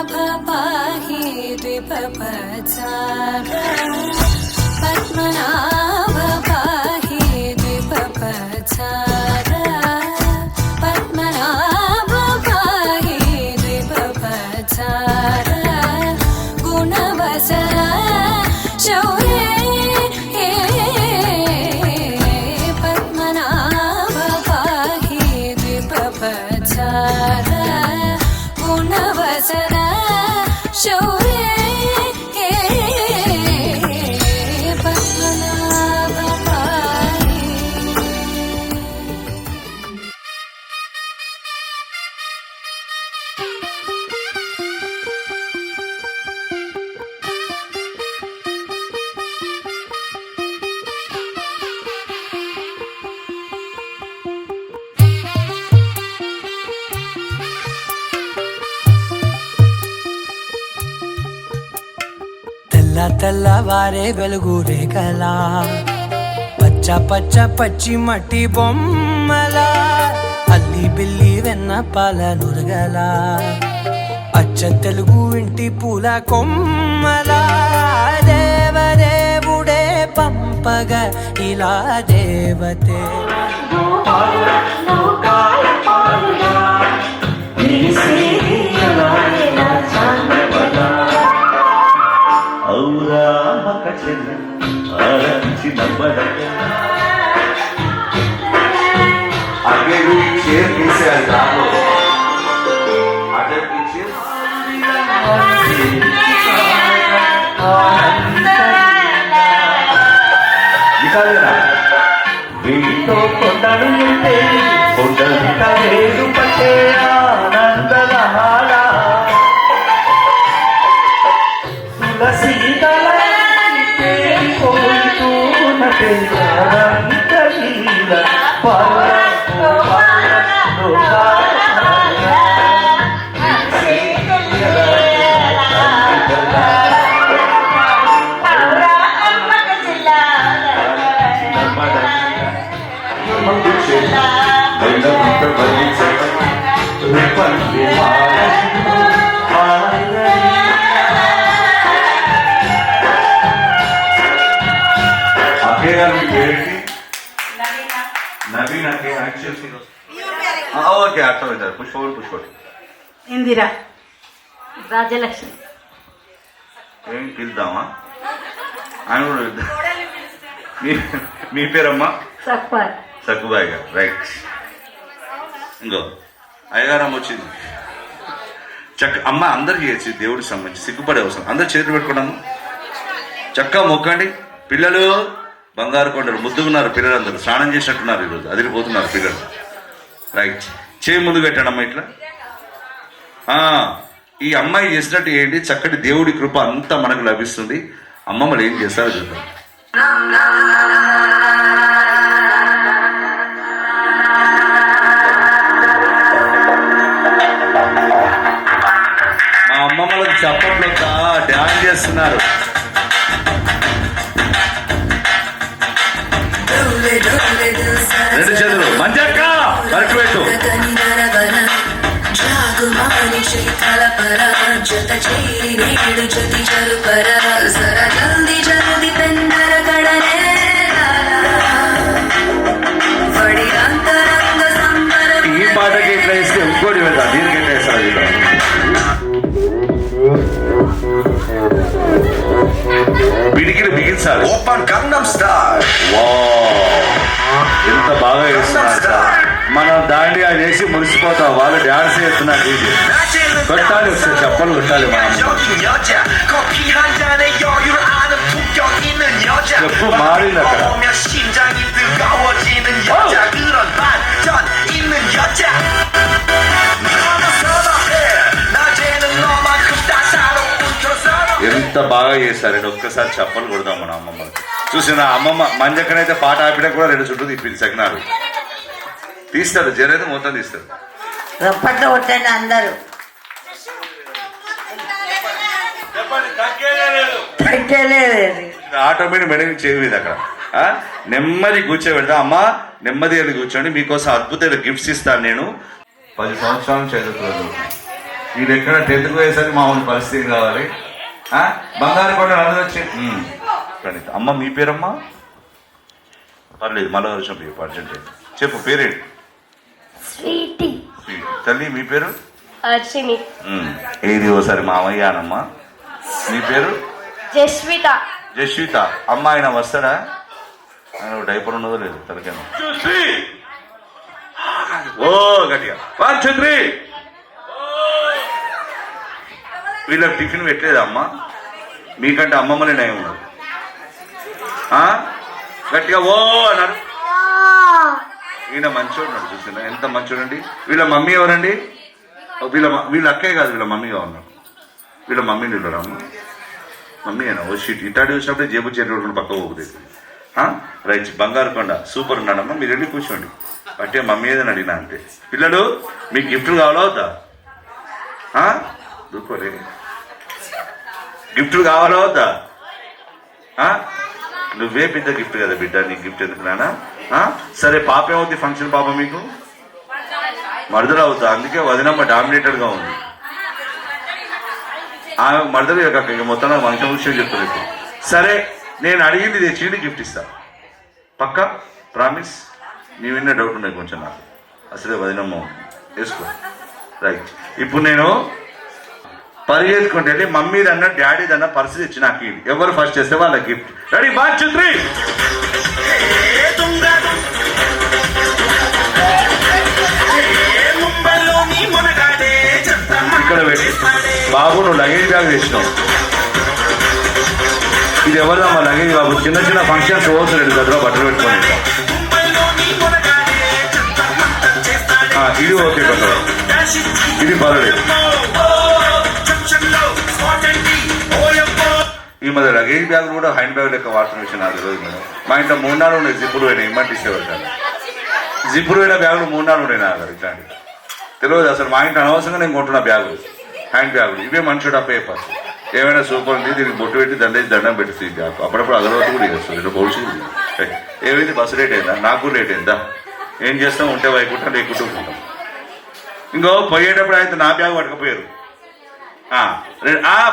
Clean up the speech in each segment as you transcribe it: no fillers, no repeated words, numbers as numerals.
पद्मनाभ पाहि द्विपपचार पद्मनाभ पाहि द्विपपचार पद्मनाभ पाहि द्विपपचार गुणवसर शौर्ये पद्मनाभ पाहि द्विपपचार गुणवसर शौर्ये पद्मनाभ पाहि। తెల్లవారే వెలుగు రేఖలా పచ్చ పచ్చ పచ్చి మట్టి బొమ్మల అల్లి బిల్లి వెన్న పాల నురగల అచ్చ తెలుగు ఇంటి పూల కొమ్మల దేవదేవుడే పంపగ ఇలా దేవతే आगे भी शेर कैसे डालो आगे पीछे निकाल देना वीटो कोटल मिलते कोटल का वेलु पटे आनंद रहाला तुलसी दला तेरी कोई तू न तेरा रंग कलीला पाला नवीन के एक्शन ओके आता है पुश फॉरवर्ड इंदिरा राजलक्ष्मी ఏం పిలుద్దామా ఆయన మీ పేరమ్మా సక్కుబాయ్ గారు రైట్ ఇంకో అయ్యగారమ్మ వచ్చింది చక్క అమ్మ అందరికి చేయొచ్చు దేవుడికి సంబంధించి సిగ్గుపడే అవసరం అందరు చేతులు పెట్టుకున్నాము చక్కగా మొక్కండి పిల్లలు బంగారు కొండలు ముద్దుకున్నారు పిల్లలందరూ స్నానం చేసినట్టున్నారు ఈరోజు అదిరిపోతున్నారు పిల్లలు రైట్ చేయి ముందు పెట్టండి అమ్మ ఇట్లా ఈ అమ్మాయి చేసినట్టు ఏంటి చక్కటి దేవుడి కృప అంతా మనకు లభిస్తుంది అమ్మమ్మలు ఏం చేస్తారో చూద్దాం చప్పట్లో డ్యాన్స్ చేస్తున్నారు. రెండు చేతులు మంజక్క కరెక్ట్ పెట్టు. జాగుమాని శైఖల పర జత చేరి నేడు జతి చరుపర సర జల్ది జల్ది పెందర గడనే వడి అంతరంగ సంబరం. ఈ పాటకి ఎట్లా వేస్తే ఇంకోటి వెళ్తా, దీనికి ఎట్లా వేస్తారు ఇలా పిడికిలు బిగించాలి. Open Gangam style. ఎంత బాగా వేస్తున్నారు. మనం దాండియా చేసి మురిసిపోతాం, వాళ్ళు డ్యాన్స్ చేస్తున్నారు. కొట్టాలి ఒకసారి చెప్పలు కొట్టాలి. మనం చెప్పు మారింది అక్కడ. ఎంత బాగా చేశారండి. ఒక్కసారి చెప్పలు కొడదాం మన అమ్మమ్మ. చూసిన అమ్మమ్మ మంజక్కనైతే పాట ఆపినా కూడా 2 చుట్టూ తిప్పింది. సకినాలు తీస్తాడు, జరైతే మొత్తం తీస్తాడు. రప్పట్లో కొట్టండి అందరూ. ఆటోమేటిక్ మెడకి చేయింది అక్కడ. నెమ్మది కూర్చోబెడతా. అమ్మ నెమ్మది అది కూర్చోండి, మీకోసం అద్భుతమైన గిఫ్ట్స్ ఇస్తాను నేను. 10 సంవత్సరాలు చదువుతుంది. మీరు ఎక్కడ 10th పోయేసరికి మామూలు పరిస్థితి కావాలి. బంగారు కొండ అందరూ వచ్చి ప్రణీత. అమ్మ మీ పేరమ్మా? పర్లేదు, మళ్ళీ వచ్చినప్పుడు అర్జెంట్ చెప్పు. పేరేంటి? స్వీటీ. తల్లి మీ పేరు? హర్షిని. ఏది ఓసారి మామయ్య అనమ్మా. మీ పేరు? జస్విత. జస్విత. అమ్మ ఆయన వస్తాడా? ఆయన డైపర్ ఉన్నదో లేదు తలకేమో. ఓ గట్టిగా 1 2 3. వీళ్ళకి టిఫిన్ పెట్టలేదా అమ్మ? మీకంటే అమ్మమ్మనే నయం ఉండదు. గట్టిగా ఓ అన్నారు. ఈయన మంచోడు ఉన్నాడు, చూసిన ఎంత మంచోడండి. వీళ్ళ మమ్మీ ఎవరండి? వీళ్ళ అక్కయ్య కాదు, వీళ్ళ మమ్మీగా ఉన్నాడు. వీళ్ళ మమ్మీని వెళ్ళాడు. అమ్మ మమ్మీ అయినా ఓ షీట్ ఇటాడి వచ్చినప్పుడే జేబు చేరుకుంటూ పక్క పోతుంది. రైట్, బంగారు కొండ సూపర్ ఉన్నాడమ్మా. మీరు వెళ్ళి కూర్చోండి. అంటే మమ్మీ ఏదని అడిగినా అంతే. పిల్లలు మీకు గిఫ్ట్లు కావాలా వద్దా? దూకోరే, గిఫ్ట్లు కావాలా వద్దా? నువ్వే పెద్ద గిఫ్ట్ కదా బిడ్డ, నీకు గిఫ్ట్ ఎందుకు నానా? సరే, పాప ఏమవుతుంది ఫంక్షన్ పాప? మీకు మరదలు అవుతా. అందుకే వదినమ్మ డామినేటెడ్ గా ఉంది. ఆమె మరదలు ఇక మొత్తం ఫంక్షన్ విషయం చెప్తుంది. సరే, నేను అడిగింది తెచ్చి గిఫ్ట్ ఇస్తా పక్క, ప్రామిస్. నీ విన్న డౌట్ ఉన్నాయి కొంచెం నాకు. అసలే వదినమ్మ వేసుకో. రైట్, ఇప్పుడు నేను పరిగెత్తుకుంటే వెళ్ళి మమ్మీదన్నా డాడీదన్నా పర్సు తెచ్చి నాకు ఇది. ఎవరు ఫస్ట్ చేస్తే వాళ్ళ గిఫ్ట్. రెడీ, 1 2 3. ఇక్కడ పెట్టి బాబు నువ్వు లగేజ్ బ్యాగ్ తెచ్చినావు. ఇది ఎవరిదమ్మా లగేజ్ బాబు? చిన్న చిన్న ఫంక్షన్స్ పోతున్నాడు గదిలో బట్టలు పెట్టుకొని. ఇది ఓకే కదా, ఇది పర్వాలేదు. ఈ మధ్య లగేజ్ బ్యాగ్ కూడా హ్యాండ్ బ్యాగ్ లెక్క వాడుతున్న విషయం నాకు తెలియదు మేడం. మా ఇంట్లో 3 4 ఉన్నాయి జిప్పులు పోయినాయి. ఇమ్మంటే ఇచ్చేవారు కదా, జిప్పులు పోయిన బ్యాగులు 3 4 ఉన్నాయి నా దగ్గర. ఇట్లాంటి తెలియదు అసలు. మా ఇంట్లో అనవసరంగా నేను కొంటున్నా బ్యాగులు, హ్యాండ్ బ్యాగులు. ఇవే మంచిగా పేపర్ ఏమైనా సూపర్ ఉంది. దీనికి బొట్టు పెట్టి దండం పెట్టి బ్యాగ్ అప్పుడప్పుడు అగరవతి కూడా చేస్తుంది. ఇట్లా భవిష్యత్తు ఏమైంది? బస్సు రేట్ అయిందా? నాకు రేట్ అయిందా? ఏం చేస్తాం? ఉంటే వైకుంటాం, లేకుంటూ ఉంటాం. ఇంకో పోయేటప్పుడు అయితే నా బ్యాగ్ పట్టుకపోయారు.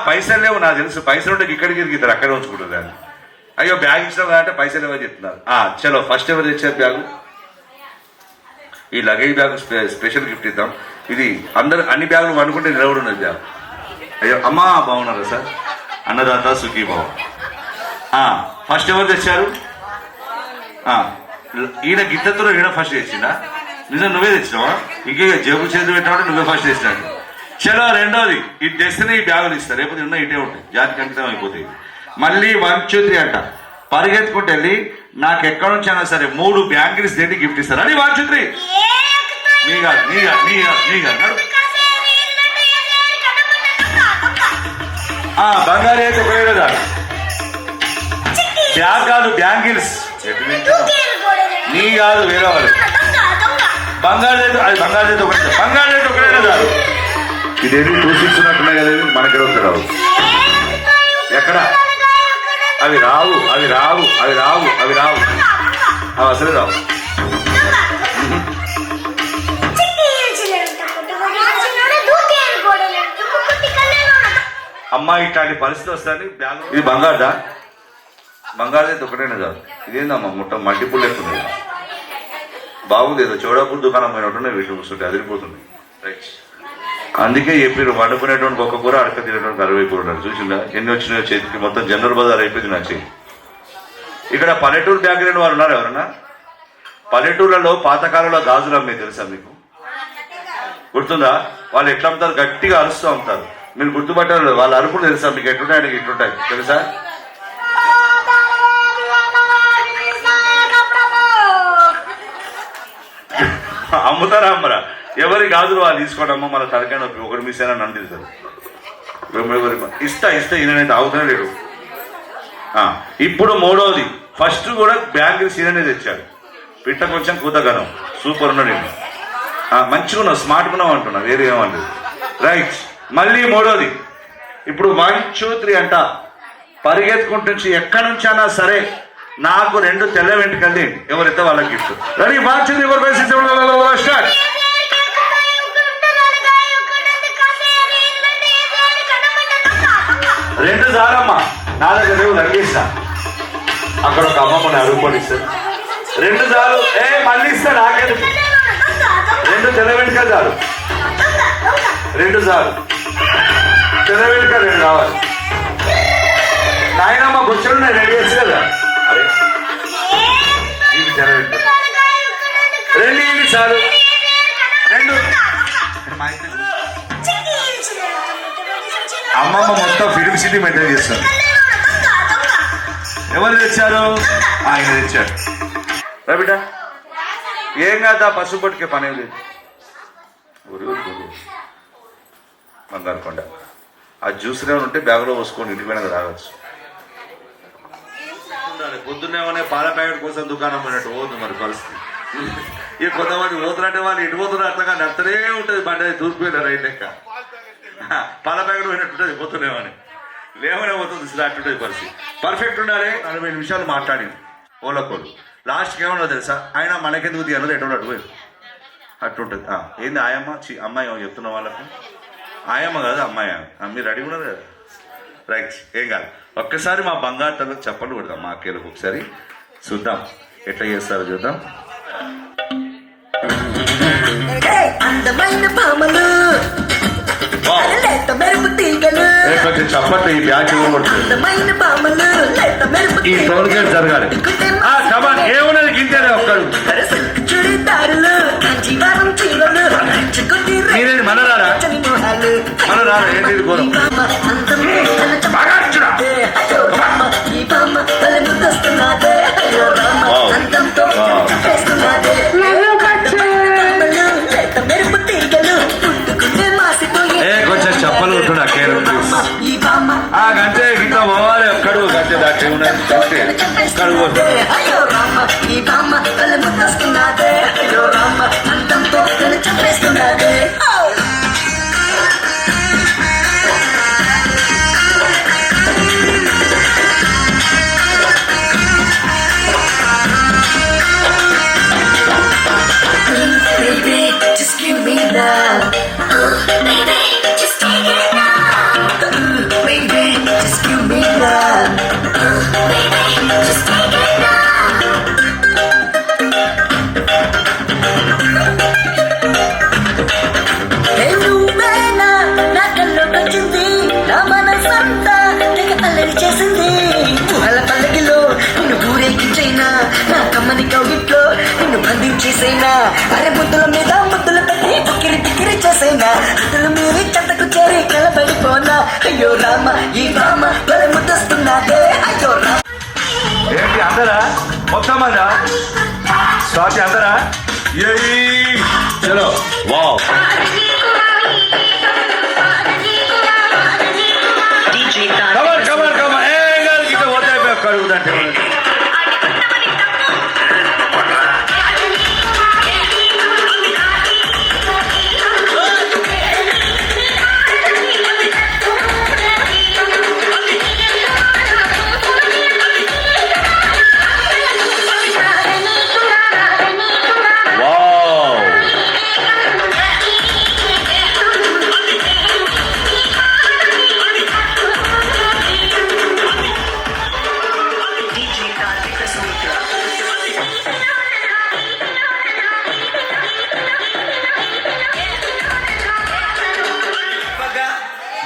పైసలు లేవు నాకు తెలుసు. పైసలు ఉంటే ఇక్కడికి ఇద్దరు అక్కడే ఉంచుకుంటారు దాన్ని. అయ్యో బ్యాగ్ ఇష్టం అంటే పైసలు ఎవరు చెప్తున్నారు. చలో, ఫస్ట్ ఎవరు తెచ్చారు బ్యాగు? ఈ లగేజ్ బ్యాగ్ స్పెషల్ గిఫ్ట్ ఇద్దాం. ఇది అందరు అన్ని బ్యాగులు అనుకుంటే నిలబడి ఉన్నది బ్యాగ్. అయ్యో అమ్మా బాగున్నారా సార్? అన్నదాత సుఖీ బాబు. ఫస్ట్ ఎవరు తెచ్చారు? ఈయన గిత్తతో ఈయన ఫస్ట్ తెచ్చిందా? నిజం నువ్వే తెచ్చినావా? ఇంకే జేబు చేతులు పెట్టినప్పుడు నువ్వే ఫస్ట్ తెచ్చినాడు. చలో, రెండోది ఇది తెస్తేనే ఈ బ్యాగులు ఇస్తారు. రేపు ఉన్న ఇటే ఉంటాయి, జాతికి అంకితం అయిపోతాయి. మళ్ళీ 1 2 3 అంట పరిగెత్తుకుంటూ వెళ్ళి నాకు ఎక్కడి నుంచి అయినా సరే 3 బ్యాంగిల్స్ తెండి గిఫ్ట్ ఇస్తారు. అని 1 2 3. నీ కాదు. బంగారు అయితే ఒకటే కదా, బ్యాగ్ కాదు బ్యాంగిల్స్. నీ కాదు, వేరే వాళ్ళు. బంగారు అయితే ఒకటే. బంగారు అయితే ఒకటే కదా. ఇదేమి 26 ఉన్నట్టున్నాయి కదా, ఇది మనకి వస్తే రావు. ఎక్కడ అవి రావు, అవి రావు, అవి రావు, అవి రావు, అవి అసలే రావు. అమ్మా ఇట్లాంటి పరిస్థితి వస్తుంది. ఇది బంగారుదా? బంగారుదైతే ఒకటైనా కాదు. ఇదేందమ్మా మొత్తం మల్టిపుల్ ఎక్కున్నాయి. బాగుంది, ఏదో చోడాపూర్ దుకాణం పోయినట్టున్నాయి. వీటి కూర్చుంటే అదిరిపోతుంది. రైట్. అందుకే చెప్పారు వండుకునేటువంటి ఒక్క కూర అడక తినేటువంటి 60 కూర ఉన్నారు. చూసిందా ఎన్ని వచ్చినాయో చేతికి? మొత్తం జనరల్ బజార్ అయిపోయింది నా చేయి. ఇక్కడ పల్లెటూరు బ్యాక్గ్రౌండ్ వారు ఉన్నారు ఎవరన్నా? పల్లెటూర్లలో పాతకాలంలో గాజులు అమ్మే తెలుసా మీకు? గుర్తుందా? వాళ్ళు ఎట్లా అమ్ముతారు? గట్టిగా అరుస్తూ అమ్ముతారు. మీరు గుర్తుపట్టారు. వాళ్ళ అరుపులు తెలుసా మీకు? ఎట్లుంటాయి ఆయనకి ఇట్లుంటాయి తెలుసా? అమ్ముతారా అమ్మరా? ఎవరి గాజులు వాళ్ళు తీసుకోండి అమ్మ. మన తలకాయ నొప్పి. ఒకటి మిస్ అయినా నన్ను తిరుగుతారు. ఇస్తా ఈయనైతే ఆగుతూనే లేడు. ఇప్పుడు మూడవది, ఫస్ట్ కూడా బ్యాంగిల్ సీననే తెచ్చాడు. పిట్ట కొంచెం కూతగనం సూపర్ ఉన్నాడు. నేను మంచిగా ఉన్నావు, స్మార్ట్గా ఉన్నావు అంటున్నా, వేరే ఏమంటుంది. రైట్. మళ్ళీ మూడోది, ఇప్పుడు 1 2 3 అంట పరిగెత్తుకుంటుంచి ఎక్కడి నుంచి అయినా సరే నాకు 2 తెల్ల వెంట్రుకలు ఎవరైతే వాళ్ళకి గిఫ్ట్. రెడీ? 1 2 3 స్టార్ట్. 2 చాలమ్మా, నా దగ్గర రేవు తగ్గిస్తా. అక్కడ ఒక అమ్మమ్మని అడుగుకొని ఇస్తారు. 2 చాలు. మళ్ళీ ఇస్తా, నాకేది 2 తెల్ల వెంట్రుకలు చాలు. 2 చాలు. తెల్ల వెంట్రుకలు 2 కావాలి. నాయనమ్మ కూర్చొని నేను రెడీ చేసి కదా. అరే ఇది తెల్ల వెంట్రుకలు 2 ఇది చాలు. 2 అమ్మమ్మ మొత్తం ఫిలిం సిటీ మెయింటైన్ చేస్తారు. ఎవరు తెచ్చారు? ఆయన తెచ్చారు. బిడ్డ ఏం కాదా, పసుపు పట్టుకే పని లేదు. బంగారు కొండ ఆ జ్యూస్ ఏమైనా ఉంటే బ్యాగ్లో పోసుకొని ఇంటికి వెనక తాగచ్చు. పొద్దున్నేమనే పాల ప్యాకెట్ కోసం దుకాణం పోయినట్టు పోదు మరి పరిస్థితి. ఇక కొంతమంది పోతున్నట్టే వాళ్ళు ఇటు పోతున్నారు అట్లా నడుతూనే ఉంటుంది. బండి దూరిపోయినారు రైట్ లెక్క. పాల ప్యాకెట్ పోయినట్టు ఉంటుంది పోతున్నామని. లేవనే పోతుంది అట్టుంటుంది పరిస్థితి. పర్ఫెక్ట్ ఉండాలి. 40 నిమిషాలు మాట్లాడింది ఓలకోలు. లాస్ట్కి ఏమన్నా తెలుసా? ఆయన మనకెందుకు తీయాలి ఎటువంటి అటుపోయి అట్లుంటుంది. ఏంది ఆయమ్మ అమ్మాయి ఏమో చెప్తున్న వాళ్ళకు? ఆయమ్మ కాదు అమ్మాయి. మీరు రెడీ ఉన్నారు కదా? రైట్. ఏం కాదు. ఒక్కసారి మా బంగారు తల్లకు చెప్పండి కొడదాం. మా అక్కలకు ఒకసారి చూద్దాం ఎట్లా చేస్తారో చూద్దాం. అందమైన పామలు కొంచెం చప్పట్లు. ఈ బ్యాచ్ అందమైన పామలు ఈ టోల్ గేట్ జరగాలి. ఏమున్నది గింతేనే ఒక్కడు. మీరేంటి మన రారా? మన రారా? ఏంటి ఘోరం? కొంచెం చెప్పలు ఉంటున్నా కేర్ గంటే గిట్లా పోవాలి. ఒక్కడు గంటే దాటి కడుగు Just give me love. Baby, just take it now. Baby, just give me love. Baby, just take it now. నా కల్లో వచ్చింది నా మనసంతా తెగ అల్లరి చేసింది. ఊహల పల్లకిలో నిన్ను ఊరేగించైనా, నా కమ్మని కౌగిట్లో నిన్ను బంధించేసైనా, అరే ముద్దుల మీద ముద్దులు పెట్టి ఉక్కిరి తిక్కిరి చేసైనా, అతలు మీరి చెంతకు చేరి కలబడిపోనా. అయ్యో రామ ఈ రామ వల ముద్దొస్తున్నాదే. అయ్యో రామ. ఏంటి అందరా? మొత్తం అదా స్వాతి అందరా? చలో వావ్. Comer comer comer. గిట్ట పోతే కడుగుదంటే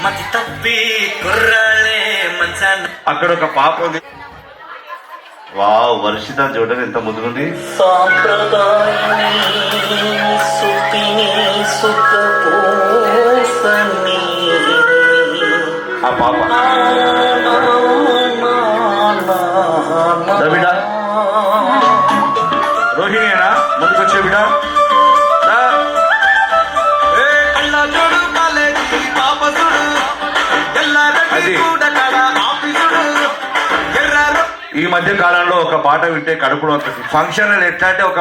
మతి తప్పి కుర్రాళ్ళే మంచాన్ని అక్కడ ఒక పాప ఉంది. వావ్, వర్షిత చూడండి ఎంత ముద్దుగుంది. సాంప్రదాయని సుపిని సుఖపోసని ఆ పాప దా బిడ్డ, రోహిణియేనా ముందుకొచ్చే బిడ్డ. దా. ఏ కళ్ళ చూడు కాలేజీ పాప చూడు ఎల్లారెడ్డి అది. కూడా కడ ఆఫీసుడు ఎర్రారు ఈ మధ్య కాలంలో ఒక పాట వింటే కడుపులో ఫంక్షన్ ఎట్లా అంటే ఒక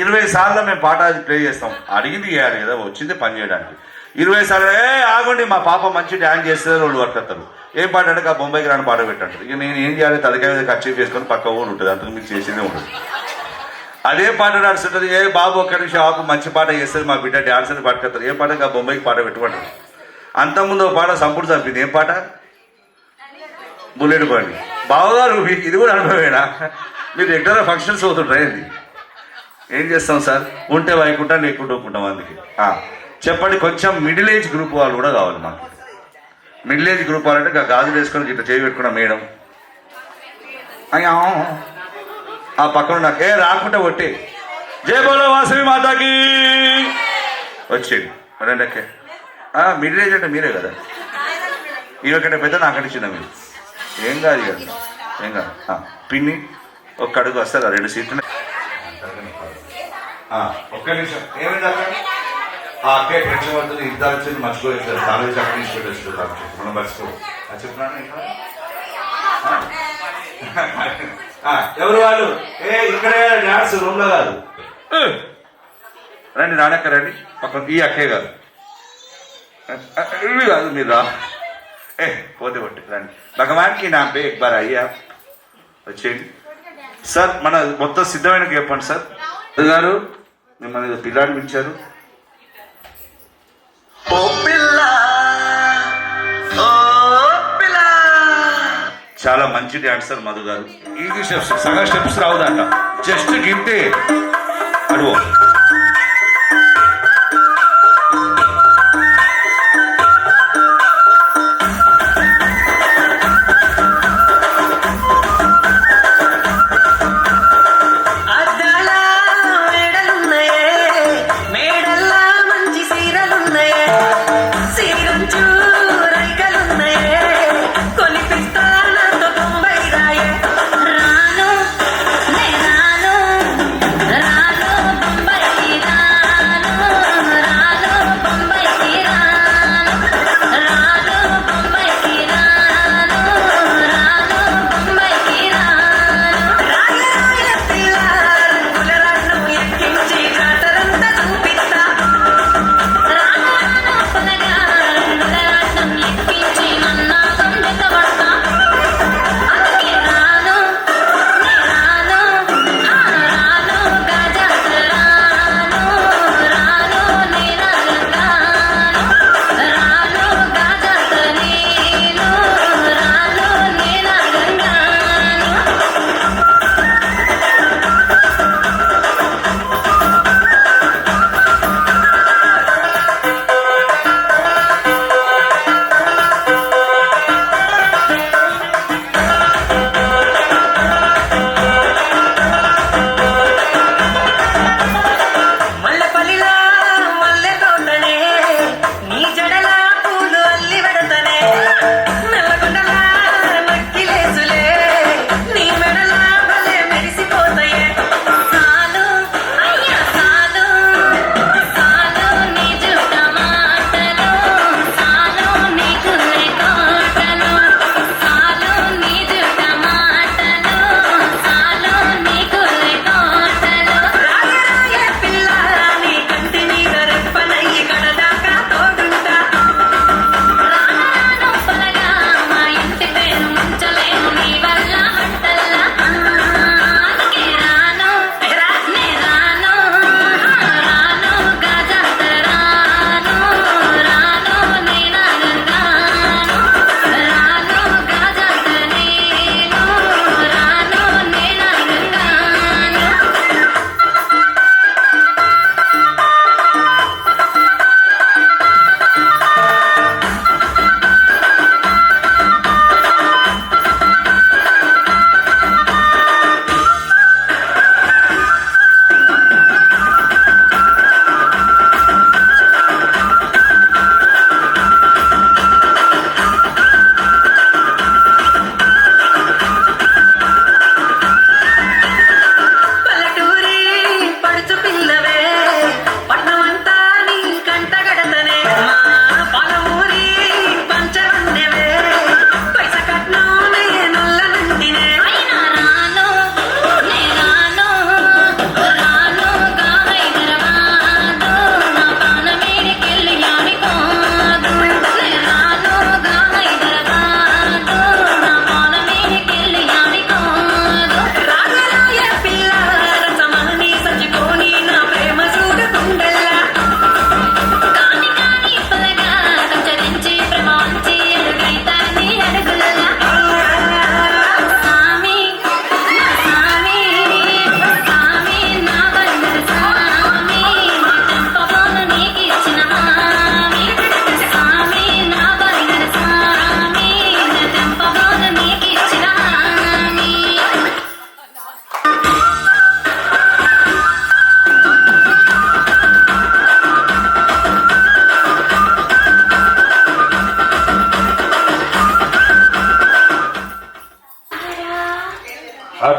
20 సార్లు మేము పాట ప్లే చేస్తాం. అడిగింది చేయాలి కదా, వచ్చింది పని చేయడానికి. 20 సార్లు ఆగండి మా పాప మంచి డ్యాన్స్ చేస్తే వాళ్ళు వర్కత్తారు. ఏం పాట అంటే ఆ బొంబాయికి రాని పాట పెట్టంటారు. ఇక నేను ఏం చేయాలి, తలకాయ మీద ఖర్చు చేసుకొని పక్క ఊరు ఉంటుంది, అంతకు మీకు చేసేదే ఉంటుంది. అదే పాట నడుస్తుంటుంది. ఏ బాబు ఒక్క నిమిషం ఆపు, మంచి పాట చేస్తుంది మా బిడ్డ డ్యాన్స్ అని పట్టుకొస్తారు. ఏ పాట ఆ బొంబాయికి పాట పెట్టుకుంటారు. అంతకుముందు ఒక పాట సంపుడు చంపింది. ఏం పాట? బుల్లెట్ బండి. బావగారు మీకు ఇది కూడా అనుభవేనా? మీరు రెగ్యులర్ ఫంక్షన్స్ అవుతుంటాయి. ఇది ఏం చేస్తాం సార్, ఉంటే వైకుంటాం లేకుంటూ ఒప్పుకుంటాం. అందుకే చెప్పండి, కొంచెం మిడిల్ ఏజ్ గ్రూప్ వాళ్ళు కూడా కావాలి మాకు. మిడిల్ ఏజ్ గ్రూప్ వాళ్ళంటే గాజులు వేసుకొని ఇట్లా చేయి పెట్టుకున్నాం మేడం. అయ్యా ఆ పక్కన నాకు రాకుంటే ఒట్టే జై బోలో వాసవి మాతాకి వచ్చేది రెండక్కే. మిడిల్ ఏజ్ అంటే మీరే కదా, ఇవకంటే పెద్ద నాకంటే చిన్న మీరు. ఏం కాదు కదా, ఏం కాదు. పిన్ని ఒక్క అడుగు వస్తారు, 2 సీట్లు. ఒక్క నిమిషం ఏమైంది అక్కడ? అక్కే టెన్షన్ పడుతుంది, ఇద్దరు వచ్చింది మర్చిపోయేస్తారు. కాలేజ్ అక్కడ నుంచి పెట్టేస్తారు మనం మర్చిపో చెప్తున్నాను. ఎవరు వాళ్ళు? ఇక్కడే డాన్స్ రూమ్ లో కాదు. రండి రానక్క రండి, పక్కన ఈ అక్కే కాదు, ఇవి కాదు, మీరు రా. పోతే కొట్టి రండి. భగవాన్కి నా పే ఎక్బార్ అయ్యా వచ్చేయండి సార్. మన మొత్తం సిద్ధమైన చెప్పండి సార్. గారు మిమ్మల్ని పిల్లాడిని పిలిచారు. ఓ పిల్ల ఓ పిల్ల చాలా మంచి డాన్సర్ మధు గారు. ఈ స్టెప్స్ సగం స్టెప్స్ రావుదంట, జస్ట్ గిట్టే అడుగు. అద్దాల మేడలున్నాయే, మేడల్లా మంచి సీరలున్నాయే, సీరంచు రైకలున్నాయే, కొనిపిస్తా నాతో బొంబై రాయే. రాను నే రాను రాను బొంబాయి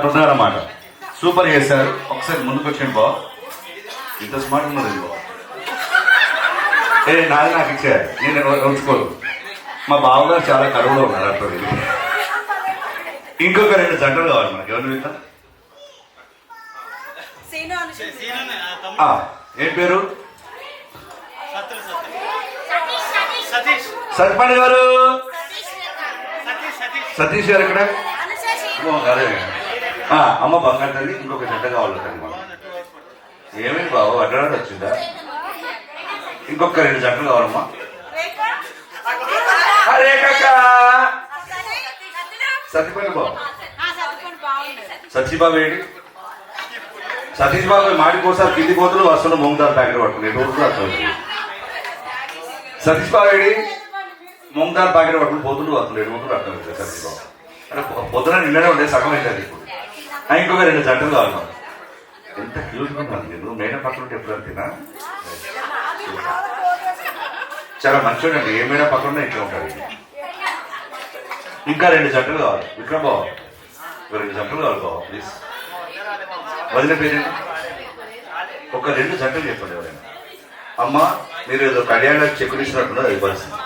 అట్లున్నారన్నమాట. సూపర్ చేశారు. ఒకసారి ముందుకు వచ్చాను బావ, ఇంత స్మార్ట్ ఉన్నది బావ. నాది నాకు ఇచ్చారు, నేను ఉంచుకోరు. మా బావగారు చాలా కరువులో ఉన్నారు అట్లా. ఇంకొక 2 జంటలు కావాలి మనకి. ఎవరు వెళ్తా? ఏం పేరు? సర్పంచ్ గారు, సతీష్ గారు ఇక్కడ. అమ్మ బంగారు తల్లి, ఇంకొక జంట కావాలి తల్లి మనం. ఏమైంది బాబు, అడ్డాడు వచ్చిందా? ఇంకొక 2 జంటలు కావాలమ్మా. సత్యపల్లి బాబు, సత్యబాబు ఏంటి? సతీష్ బాబు మాడికోసారి కింది పోతులు వస్తున్న మూంగదాలు ప్యాకెట్ పట్టుకుని అర్థం. సతీష్ బాబు ఏంటి? మూంగదాలు ప్యాకెట్ పట్టుకుని పోతుంటూ వస్తున్నాడు. పోతుంటూ అర్థం అవుతుంది సతీష్ బాబు. అంటే పొద్దున నిన్ననే ఉండే సగం అవుతుంది ఇప్పుడు. ఇంకొక 2 జంటలు కావాలి మనం. ఎంత క్యూట్గా ఉన్నాను నేను. మేడం పక్కన ఉంటే ఎప్పుడు అంతేనా? చాలా మంచిగా అండి. ఏ మేడం పక్కన ఉన్నా ఇట్లా ఉంటాడు. ఇంకా 2 జంటలు కావాలి. విక్రమ్ బాబు, 2 జంటలు కావాలి బాబు ప్లీజ్. వదిలే పేరేంటి? ఒక 2 జంటలు చెప్పండి ఎవరైనా. అమ్మ మీరు ఏదో కళ్యాణానికి చెక్కులు ఇచ్చినట్టున్నారు, అది పరిస్థితి.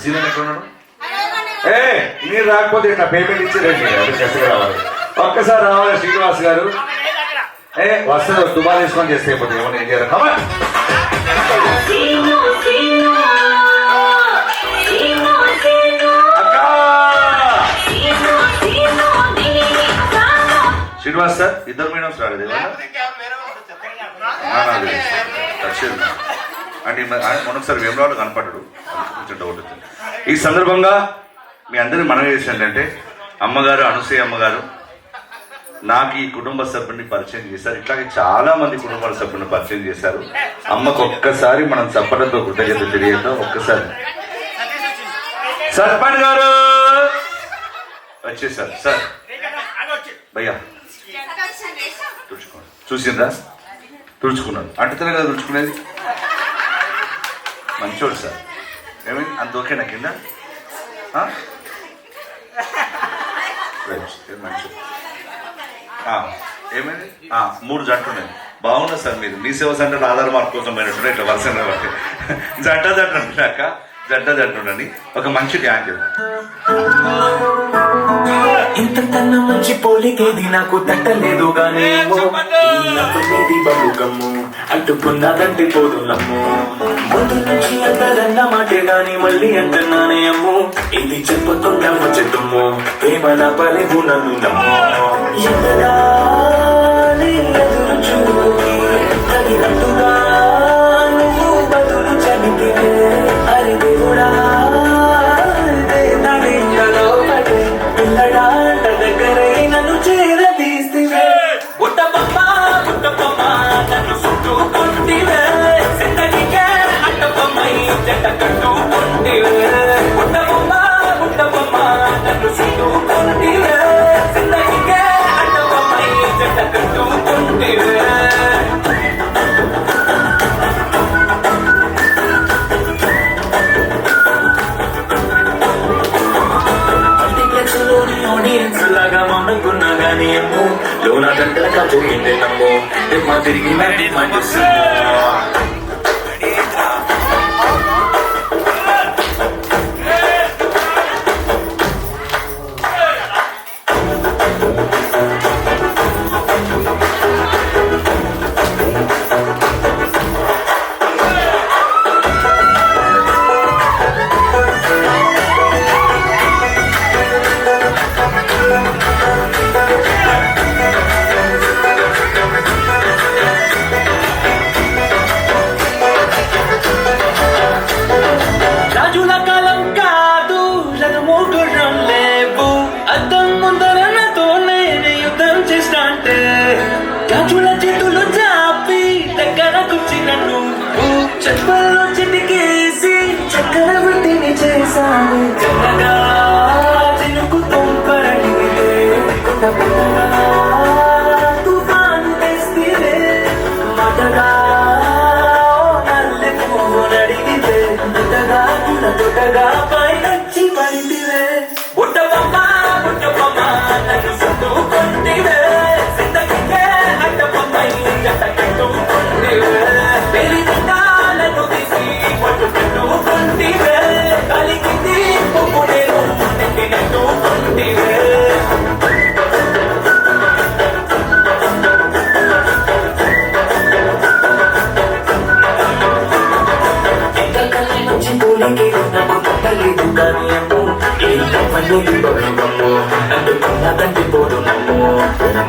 సీనన్ ఎక్కడ ఉన్నాడు? మీరు రాకపోతే ఇట్లా పేమెంట్ ఇచ్చి రండి, అది ఖచ్చితంగా రావాలి. ఒక్కసారి రావాలి శ్రీనివాస్ గారు. వస్తుంది, తుబాలు తీసుకొని చేస్తే అయిపోతే ఏమన్నా ఏం చేయాలి. శ్రీనివాస్ సార్, 2 మేడమ్స్ రాలేదు అంటే మొన్నొకసారి వేమరావులో కనపడ్డాడు, కొంచెం డౌట్ వచ్చింది. ఈ సందర్భంగా మీ అందరినీ మనవి చేసి ఏంటంటే, అమ్మగారు అనసూయ అమ్మగారు నాకు ఈ కుటుంబ సభ్యుడిని పరిచయం చేశారు. ఇట్లాగే చాలా మంది కుటుంబ సభ్యులను పరిచయం చేశారు. అమ్మకు ఒక్కసారి మనం చప్పడంతో కృతజ్ఞత తెలియదు. ఒక్కసారి సర్పంచ్ గారు వచ్చేసారు. సార్ భయ్యా తుడుచుకోండి. చూసిందా? తుడుచుకున్నాడు. అంటుతలే కదా తుడుచుకునేది. మంచోడు సార్. ఏమైంది, అంత ఓకేనా కింద? మంచి ఏమైంది? 3 జంటలు ఉన్నాయి. బాగున్నా సార్. మీరు మీ సేవ సెంటర్ ఆధార్ మార్క్ కోసం పోయినట్టు ఇట్లా వరుస కాబట్టి జంట అంటున్నాక జంట ఉండని ఒక మంచి డ్యాన్స్ చేద్దాం. ఇంత తన మంచి పోలికేది నాకు తట్టలేదు గానీ బలుగమ్ము అడ్డుకున్నదంటే పోదునమ్ము. ముందు నుంచి అందరన్న మాటే గాని మళ్ళీ అంటున్నానే అమ్ము. ఇది చెప్పుతుంటా వచ్చేద్దుమ్ము, ప్రేమల పలేవు నన్ను నమ్ము. ఎదురాలి ఎదురు చూపి తగినట్టుగా నువ్వు బదులు చదివితే అరి దేవుడా అనుకున్నా గానీ ఏమో లోనా గంటలగా పోయిందే నమ్మో. తిరిగి మనసు చెప్పల్లో చిటికేసి చక్రవర్తిని చేశాను. చల్లగా చినుకు తుంపరడిగితే తుఫాను తెస్తే మటగా నల్లె పువ్వు నడిగితే ముట్టగా తొట్టగా పైనొచ్చి పడితే బుట్టబొమ్మ మళ్ళీ పడుగమ్ము అంటుకున్నదంటే పోదు నమ్ము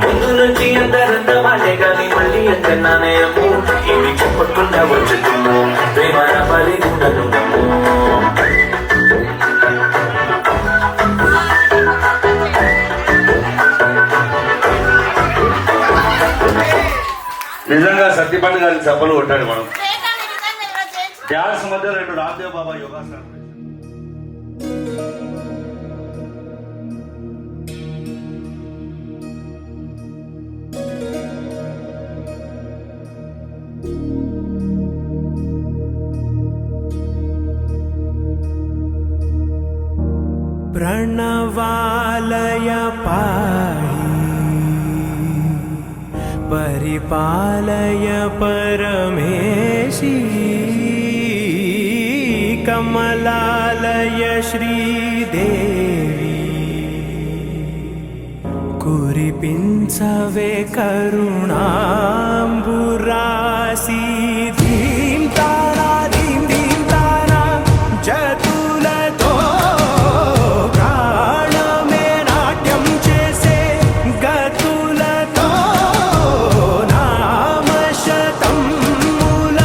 ముందు నుంచి అందరన్న మాటే గాని మళ్ళీ అంటున్నానే అమ్ము ఇది చెప్పకుండా వచ్చుతుమ్ము ప్రేమ రావాలి నన్ను నమ్ము నిజంగా సత్యపండు గారికి చప్పలు కొట్టాడు మనం. డ్యాన్స్ మధ్య 2 రామ్దేవ్ బాబా యోగాసనాలు. प्रणवालय पाहि परिपालय परमेशी कमलालय श्रीदेवी कुरिपिंचवे करुणांबुरासी धीम तारा धीम धीम तारा जतुलतो प्राणमे नाट्यं चेसे गतुलतो नामशतं मूल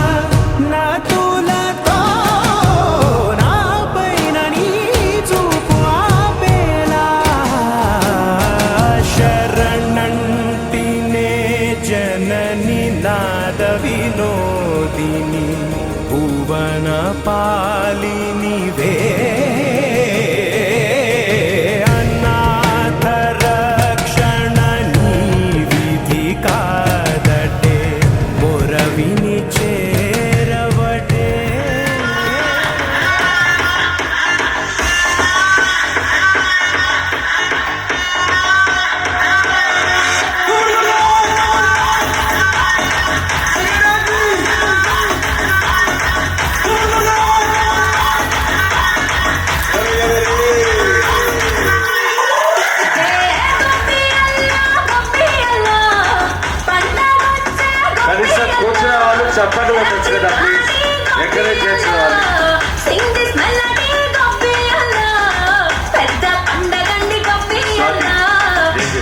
नतुलतो नापैन नी చూపు ఆపేలా శరణంటినే జనని నాద వినోదిని భువన పాలిని వే అనాథ రక్షణ నీ విధి కాదటే మొరవిని చేరవటే కనీసం కూర్చున్న వాళ్ళు చప్పట్లు కొట్టచ్చు కదా ప్లీజ్. ఎంకరేజ్ చేసిన వాళ్ళు. Sing this melody, Gopiala. పెద్ద పండగండి Gopiala.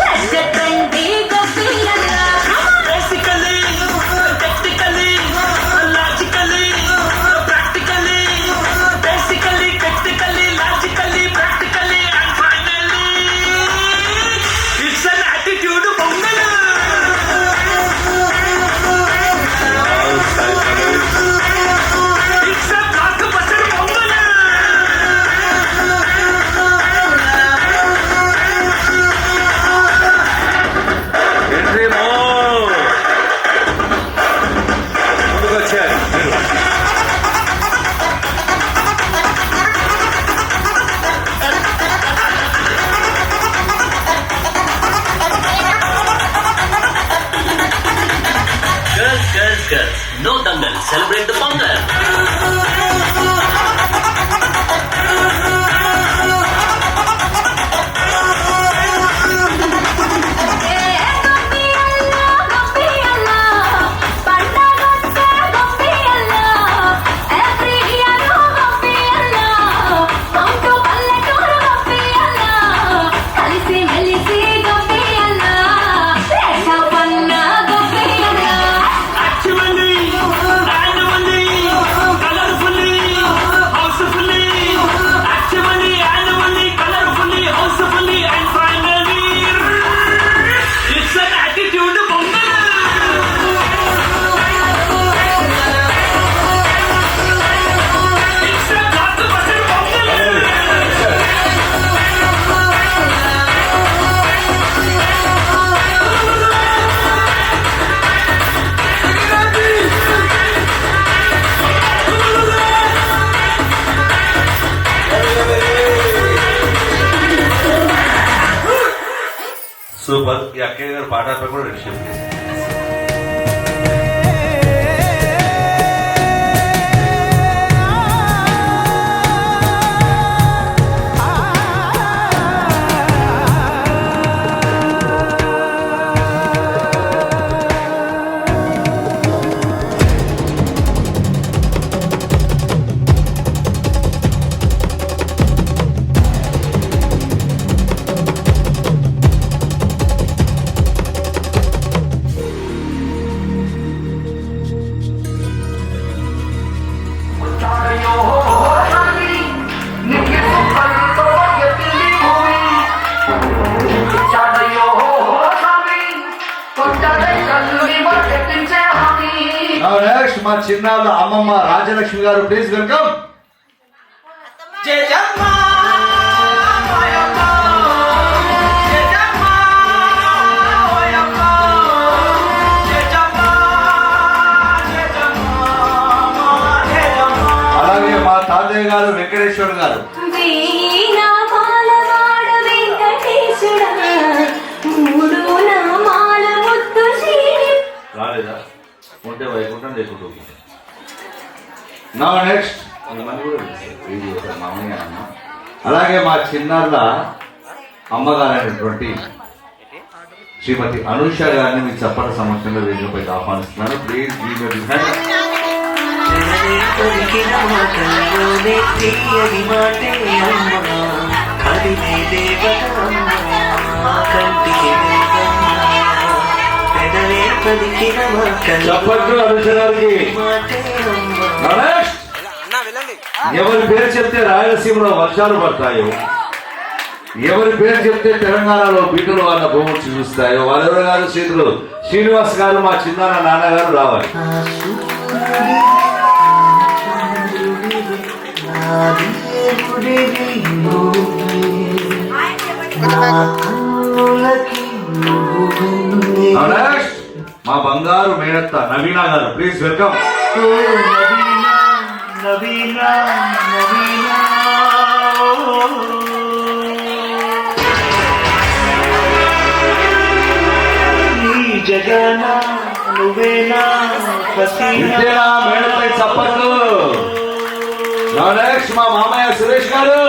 పెద్ద తండ్రి Gopiala. Basically, technically, logically, practically, basically, technically, logically, practically, and finally, it's an attitude pongal. It's a blockbuster pongal. Entry more. ముందుకు వచ్చారు మీరు. Girls, no dangal, celebrate the pongal. Gopiala, పండగొచ్చే Gopiala. Every year Gopiala. కొంటూ పల్లెటూరు Gopiala. కలిసి మెలిసి Gopiala. రేఖ పన్న Gopiala. Actually, annually, colorfully, housefully. Actually, annually, colorfully, housefully, and finally, it's an attitude pongal. It's a blockbuster pongal. Super. ఈ అక్కయ్య గారు పాట కూడా రెడీ చేయండి. Now next మా చిన్నాళ్ళ అమ్మమ్మ రాజలక్ష్మి గారు ప్లీజ్ వెల్కమ్. అలాగే మా తాతయ్య గారు వెంకటేశ్వర గారు. రాలేదా ఉంటే వైకుంఠం లేకుండా. నా నెక్స్ట్ మామయ్య అమ్మ. అలాగే మా చిన్నాళ్ళ అమ్మగారైనటువంటి శ్రీమతి అనూష గారిని మీ చప్పటి సమక్షంలో వేదికపై ఆహ్వానిస్తున్నాను. ప్లీజ్ చప్పట్లు అనుష గారికి. ఎవరి పేరు చెప్తే రాయలసీమలో వర్షాలు పడతాయో, ఎవరి పేరు చెప్తే తెలంగాణలో బీటులు వాళ్ళ భూములు చూస్తాయో వాళ్ళెవరు గారు శ్రీధులు శ్రీనివాస్ గారు మా చిన్నాన్న నాన్నగారు రావాలి. మా బంగారు మేనత్త నవీనా గారు ప్లీజ్ వెల్కమ్. నవీనా నవీనా జగనా నువ్వేనా మేడపై చప్పట్లు. నెక్స్ట్ మా మామయ్య సురేష్ గారు.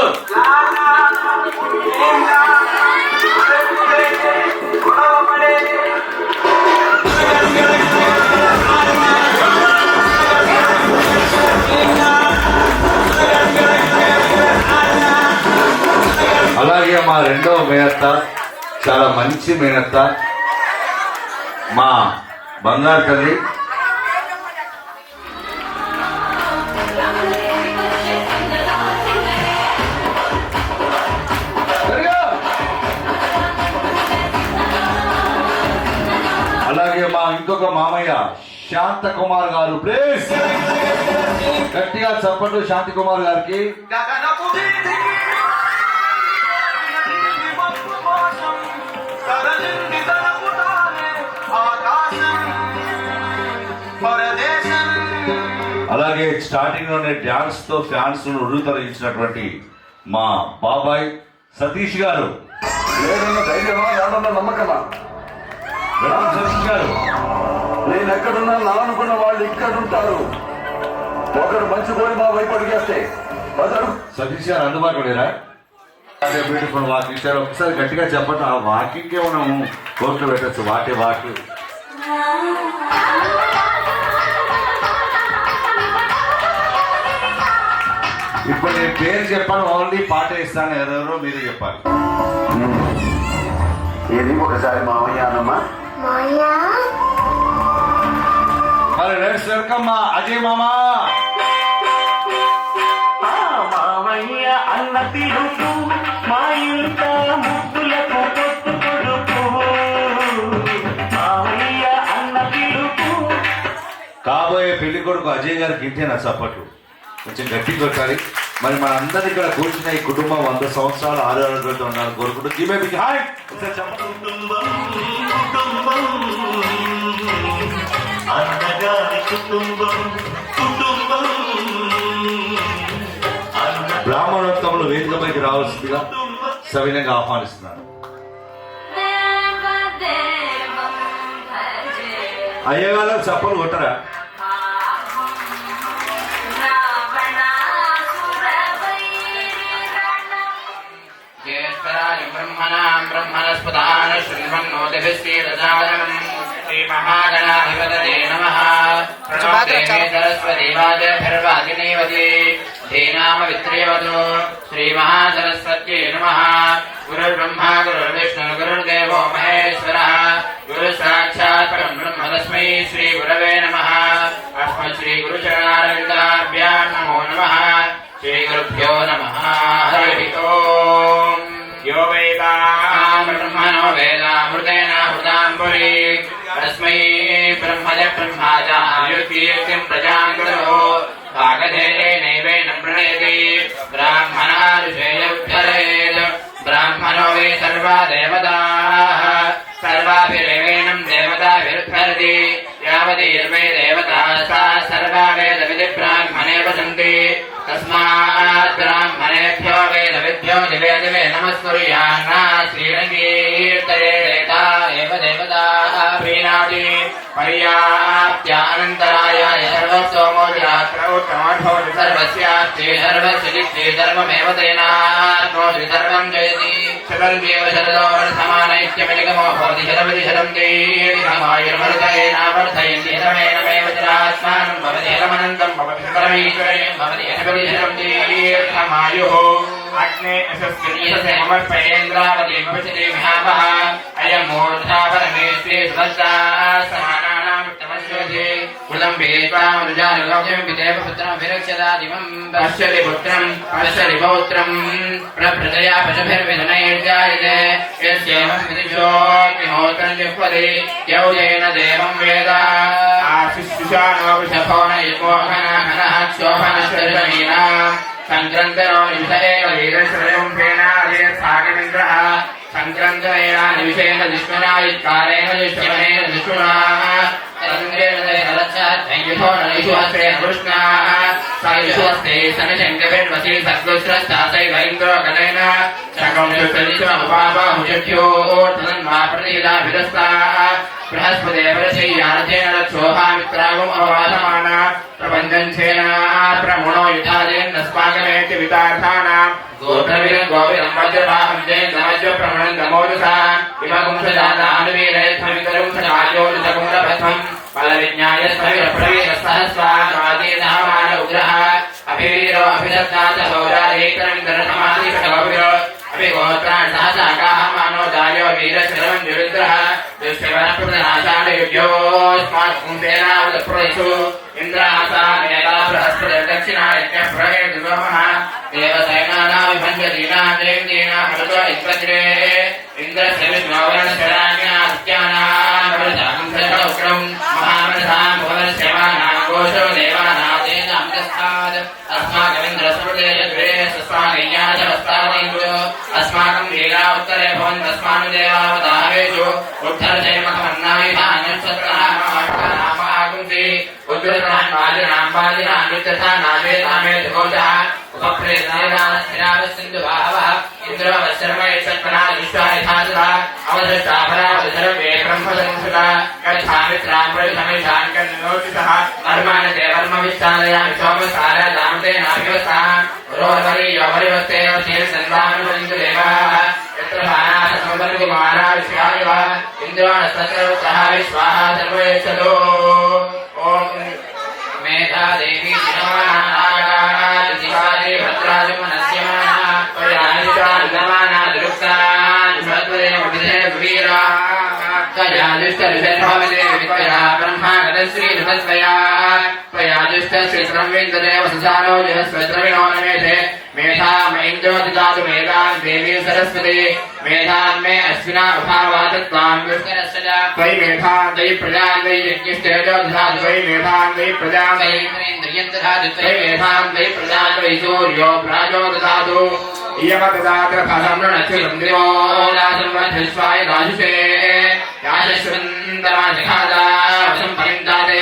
అలాగే మా రెండవ మేనత్త చాలా మంచి మేనత్త మా బంగారు తల్లి. అలాగే మా ఇంకొక మామయ్య శాంత కుమార్ గారు ప్లీజ్ గట్టిగా చప్పట్లు శాంతి కుమార్ గారికి. అలాగే స్టార్టింగ్ లోనే డాన్స్ తో ఫ్యాన్స్ ఉరుతరించినటువంటి మా బాబాయ్ సతీష్ గారు. నమ్మకమా సతీష్ గారు, నేను ఎక్కడున్నా నానుకున్న వాళ్ళు ఇక్కడ ఉంటారు. ఒకరు మంచి కోరి మా వైపు అడిగేస్తే సతీష్ గారు అందుబాటులో లేరా? అదే బ్యూటిఫుల్ వాకింగ్ ఇచ్చారు. ఒకసారి గట్టిగా చెప్పండి. ఆ వాకింగ్ మనం కోర్టులో పెట్టచ్చు. వాటి వాకి ఇప్పుడు నేను పేరు చెప్పాను, ఓన్లీ పాట ఇస్తాను. ఎవరెవరో మీరే చెప్పాలి. ఇది ఒకసారి మామయ్య అన్నమ్మా. మరి నెక్స్ట్ వెల్కమ్ మా అజయ్ మామా. మామయ్య అన్న పిలుపు మా ఇంట ముద్దులకు పొత్తు కొడుకు. మామయ్య అన్న పిలుపు. కాబోయే పెళ్లి కొడుకు అజయ్ గారికి ఇంతేనా చప్పట్లు? కొంచెం గట్టి కొట్టాలి. మరి మన అందరి ఇక్కడ కూర్చున్న ఈ కుటుంబం 100 సంవత్సరాలు ఆరోగ్యంతో ఉండాలని కోరుకుంటూ బ్రాహ్మణోత్తములు వేదికపైకి రావాల్సిందిగా సవినంగా ఆహ్వానిస్తున్నారు. అయ్యగారు చప్పలు కొట్టరా? ब्रह्मणस्पदान शृण्वन्नोतिभिस्तीरजालम् श्रीमहागणाधिपतये नमः। प्रणोते सरस्वतीवादिभिर्वादिनीवती धेनामवित्रेवतु श्रीमहासरस्वत्यै नमः। गुरुर्ब्रह्मा गुरुर्विष्णुः गुरुर्देवो महेश्वरः गुरुसाक्षात् परं ब्रह्म तस्मै श्रीगुरवे नमः। अस्मत्श्रीगुरुचरणारविन्दाभ्यां नमो नमः। श्रीगुरुभ्यो नमः। हरिः ओम्। यो वै ब्रह्मणो वेदामृतेन हृदाम्बुरी तस्मै ब्रह्मज ब्रह्माज आयुर्कीर्तिं प्रजां ददो भागधेयेनैवेनं प्रणयति ब्राह्मणा ऋषेयुद्धरेत् ब्राह्मणो वै सर्वा देवताः सर्वाभिरेवेनं देवताभिरुद्धरति यावतीर्वै देवताः सा सर्वा वेदविधि ब्राह्मणे वसन्ति तस्मात् ब्राह्मणेभ्यो वेदविभ्यो दिवे दिवे नमस्कुर्यान्न श्रीरङ्गीर्तये देवता एव देवताः प्रीणाति पर्याप्त्यानन्तराय सर्वसोमो रात्रौ तमोद्भवति सर्वस्यास्ति सर्वस्य जित्ति सर्वमेव तेनात्मोऽस्ति सर्वं जयति शतल्वेव शरदो वर्धमानैत्यमिलिगमो भवति शतपति शतं दीर्घमायुर्वर्धयेनावर्धयन्ति शतमेनमेव चिरात्मानं भवति शतमनन्तं भवति शतमीश्वरं भवति शतपति शतं दीर्घमायुः अग्ने यशस्विनीयसे ममर्पयेन्द्रावती भविष्यति विहावः अयं मूर्धा परमेश्वरे सुभद्रा समानानां तमस्योधे उल्लम्बेत्वा मृजानुगौजं देव पुत्रं विरक्ष्यता दिवं पश्यति पुत्रं पश्यति पौत्रं प्रप्रजया पशुभिर्विधनैर्जायते यस्येवं विदिशोऽग्निहोत्रं जुह्वति यौजेन देवं वेद आशिष्युषाणो वृषभो न युष्मोहनः क्षोभनश्वरमीनाम् संक्रन्तनो निमिषेण वीरश्रयं फेनादेशागमिन्द्रः संक्रन्तनेन निमिषेण दुष्मना युत्कारेण दुष्मनेन दुष्मना तन्द्रेण रक्षायुषो नयुषुहस्ते कृष्णाः स युषुहस्ते सनशङ्कभिर्वसि सद्गुस्रस्तासैव इन्द्रो गणेन शकं शुष्टलिष्मपापहुजभ्योऽर्थनन्मा प्रतिहिताभिरस्ताः बृहस्पतिर्वरशय्यार्थेन रक्षोहामित्रागम् अवासमाना प्रबन्धन्सेन प्रमुणो युधादेन्नस्माकमेति वितार्थानां गोत्रविरं गोविरं वज्रपाहं जयं नमज्ज प्रमणं नमोजसा इमगुंसजातानुवीरयध्वमितरुं सजायोजकुमरपथं बलविज्ञाय स्वविरप्रवीरसहस्रामादीनामान उग्रः अभिवीरो अभिदत्ताच हौरादेकरमिन्दरसमाधिकटोभिरो अभिगोत्रान् सहसाकाः मानो दायो वीरशरवं विरुद्रः दुष्यवनप्रदनाशालयुभ्योऽस्मात्कुन्तेनावदप्रदेशो इन्द्रासामेता बृहस्पतिर्दक्षिणायज्ञप्रहे दुर्गमः देवसैनानाविभञ्जदीनान्द्रेन्द्रीणां हरतो इत्वज्रे इन्द्रस्य विष्णोवरणशराण्यादित्यानां महामनसां भुवनस्यमानां घोषो देवानादेनामतस्तात् अस्माकमिन्द्रस्मृते यद्वे सस्माकय्याचमस्तादीन्द्रो अस्माकं वीरा उत्तरे भवन्तस्मानुदेवावतावेषु उद्धरजयमखमन्नायुधान्यक्षत्रामागुंसि उद्धरतान् बालिनां नृत्यथा नामेतामेत घोषः उपप्रेतनेनास्थिरावस्सिन्धुभावः इन्द्रो वश्रमयेषत्पना दृष्ट्वा यथासुरा अवदृष्टापरावधर्वे ब्रह्मसंसुता गच्छामित्रां परिसमेषान् कन्नोचितः वर्मानते वर्मविष्टालयामि सोमसार दामते नाभिवस्ताः रोहवरीयो वरिवस्तेव शीर्षन्वानुपरिन्तु देवाः यत्र भानासमवर्गुमारा विश्वायुव इन्द्रो नस्तत्रवत्तः विश्वाः सर्वयच्छतो ॐ मेधा देवी शिवाजी भद्राजमनस्यमाना पयानिष्टानुगमाना दुरुक्ता कयाजुष्टऋषभवदे विद्या ब्रह्मा गतश्रीऋषस्वया त्वयाजुष्टश्रीश्रम्विन्ददेव सुसारो जहस्वद्रविणो नमेधे मेधाम इन्द्रो ददातु मेधां देवी सरस्वती मेधां मे अश्विना उभावादत्वां विष्णुरस्य त्वयि मेधां त्वयि प्रजां त्वयि यज्ञिष्ठेजो दधातु त्वयि मेधां त्वयि प्रजां त्वयि इन्द्रियं दधातु त्वयि मेधां त्वयि प्रजां त्वयि सूर्यो प्राजो ददातु इयमतदात्र फलमृणच्छुन्द्रियो दासंवद्विश्वाय दाशुषे याशश्वन्तमाजघादा वशं परिन्दाते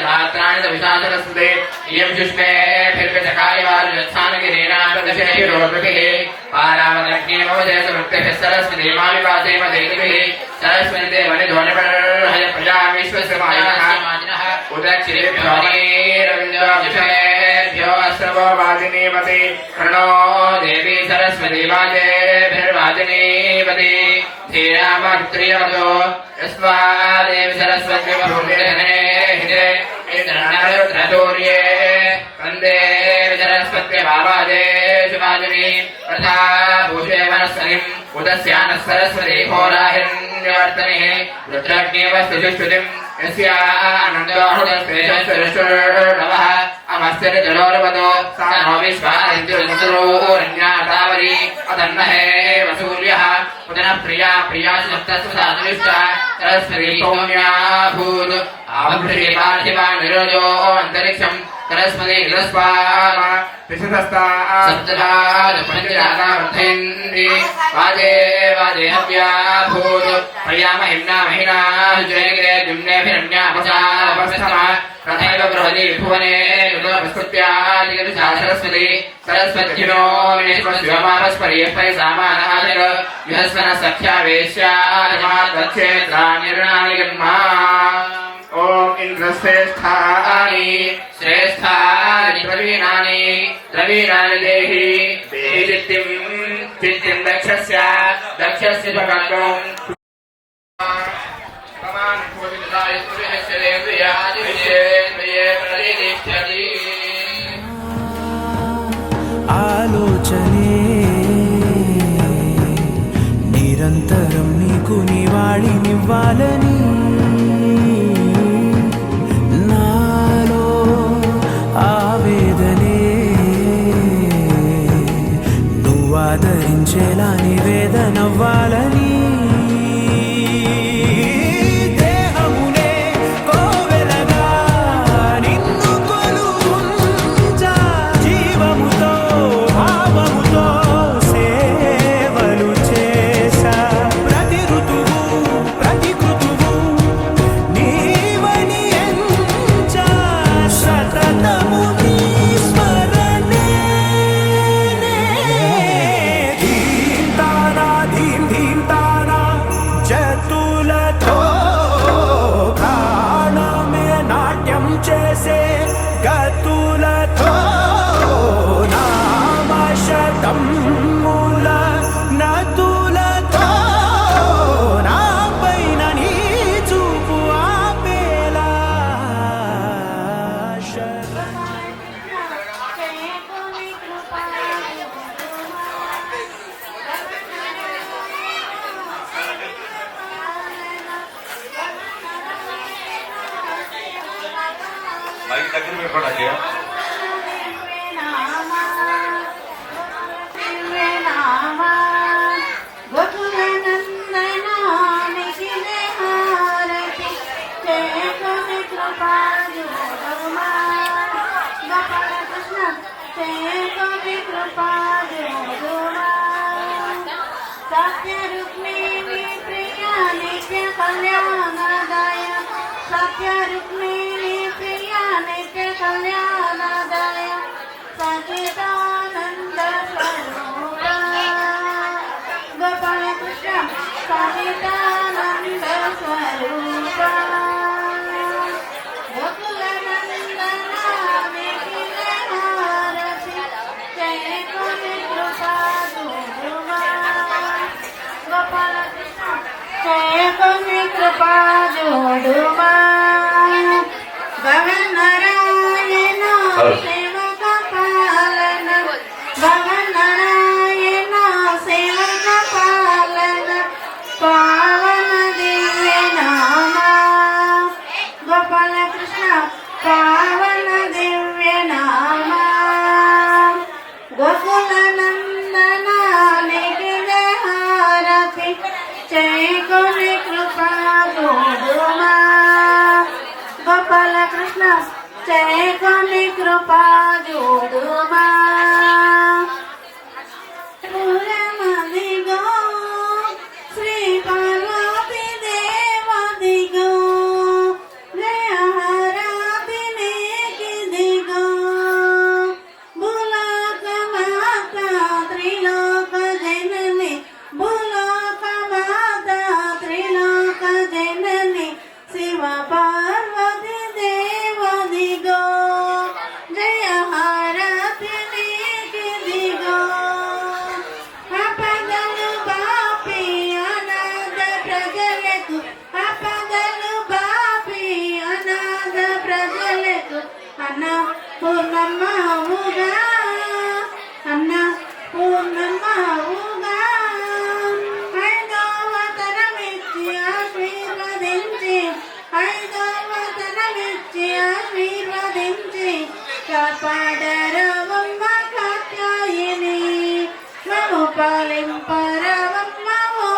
रात्राणि तविषासरस्वते इयं शुष्मे फिर्विचकाय वारुजत्सानगिरीणां प्रदशेहिरोर्भिः पारावदग्नेमवशेषवृत्तिभिः सरस्वती माविवासे मदेतिभिः सरस्वती देवनिधोनिपर्हय प्रजां विश्वस्य मायनः उदक्षिरेभ्यो नीरविन्दोजुषेभ्यो अस्रवो वाजिनीवति प्रणो देवी सरस्वती वाजेभिर्वाजिनीवति धीरामत्रियवतो यस्वा देवी सरस्वती भूमिर्हने हिते इन्द्रनरुद्रदूर्ये वन्दे सरस्वती भावाजे शिवाजिनी तथा भूषे वनस्वनिम् उदस्यानः सरस्वती होराहिरण्यवर्तनिः रुद्रग्नेवस्तुजुष्टुतिम् यस्यानन्दोऽहुदस्तेजस्वरश्वरवः अमस्तिर जलोर्वतो सा नो विश्वादित्युरञ्जलोरण्यातावरी अतन्महे वसूर्यः पुनः प्रिया प्रिया सप्तस्वधातुष्टा सरस्वती सौम्या भूत् आभृति पार्थिवा निरोजो अन्तरिक्षं सरस्वती निरस्वाम विशुद्धस्ता सप्तधात् पञ्चजातावर्धयन्ति वाजे वाजे हव्या भूत् प्रिया महिम्ना महिना जयगिरे जुम्नेभिरन्यापचापस्थमा तथैव बृहति भुवने नुतोपस्कृत्यादिगतिशा सरस्वती सरस्वत्युनो विनिष्पस्योमापस्पर्यः सामानादिर विहस्वनः सख्यावेश्यादिमाद्वच्छेत्रानिर्णानि गन्मा ॐ इन्द्रश्रेष्ठानि श्रेष्ठानि प्रवीणानि प्रवीणानि देहि देहि चित्तिं दक्षस्य स्वकल्पम् ఆలోచనే నిరంతరం నీకు నివాళినివ్వాలని నాలో ఆవేదనే నువ్వు ఆదరించేలా నివేదనవ్వాలని మైక్ దగ్గర పెట్టుకోండి सत्य रुक्मिणी प्रिया नित्य कल्याणदाय सत्य रुक्मिणी प्रिया नित्य कल्याणदाय सचिदानंद स्वरूप गोपाल कृष्ण सचिदानंद स्वरूप कृपा जोडुमा भगवान नारायण सेवक पालन भगवान नारायण सेवक पालन पावन दिव्य नाम गोपाल कृष्ण पावन दिव्य नाम गोकुल नंदन निखिल हारति जय गुरु कृपा जोडुमा गोपाल कृष्ण जय गुरु कृपा जोडुमा पुरमदिगो श्री पार्वती देवदिगो जय हरादिने दिगो बुलाक माता त्रिलोक जननी बुलाक माता त्रिलोक जननी शिव पार्वती देवदिगो जय हारतिने दिगो अपदलु बापी अनाथ प्रजలకు अपदलु बापी अनाथ प्रजలకు అన్న పూర్ణమ్మవుగా అన్న పూర్ణమ్మవుగా ఐదవతనమిచ్చి ఆశీర్వదించి ఐదవతనమిచ్చి ఆశీర్వదించి కాపాడరవమ్మ కాత్యాయిని మము పాలింపరవమ్మ ఓ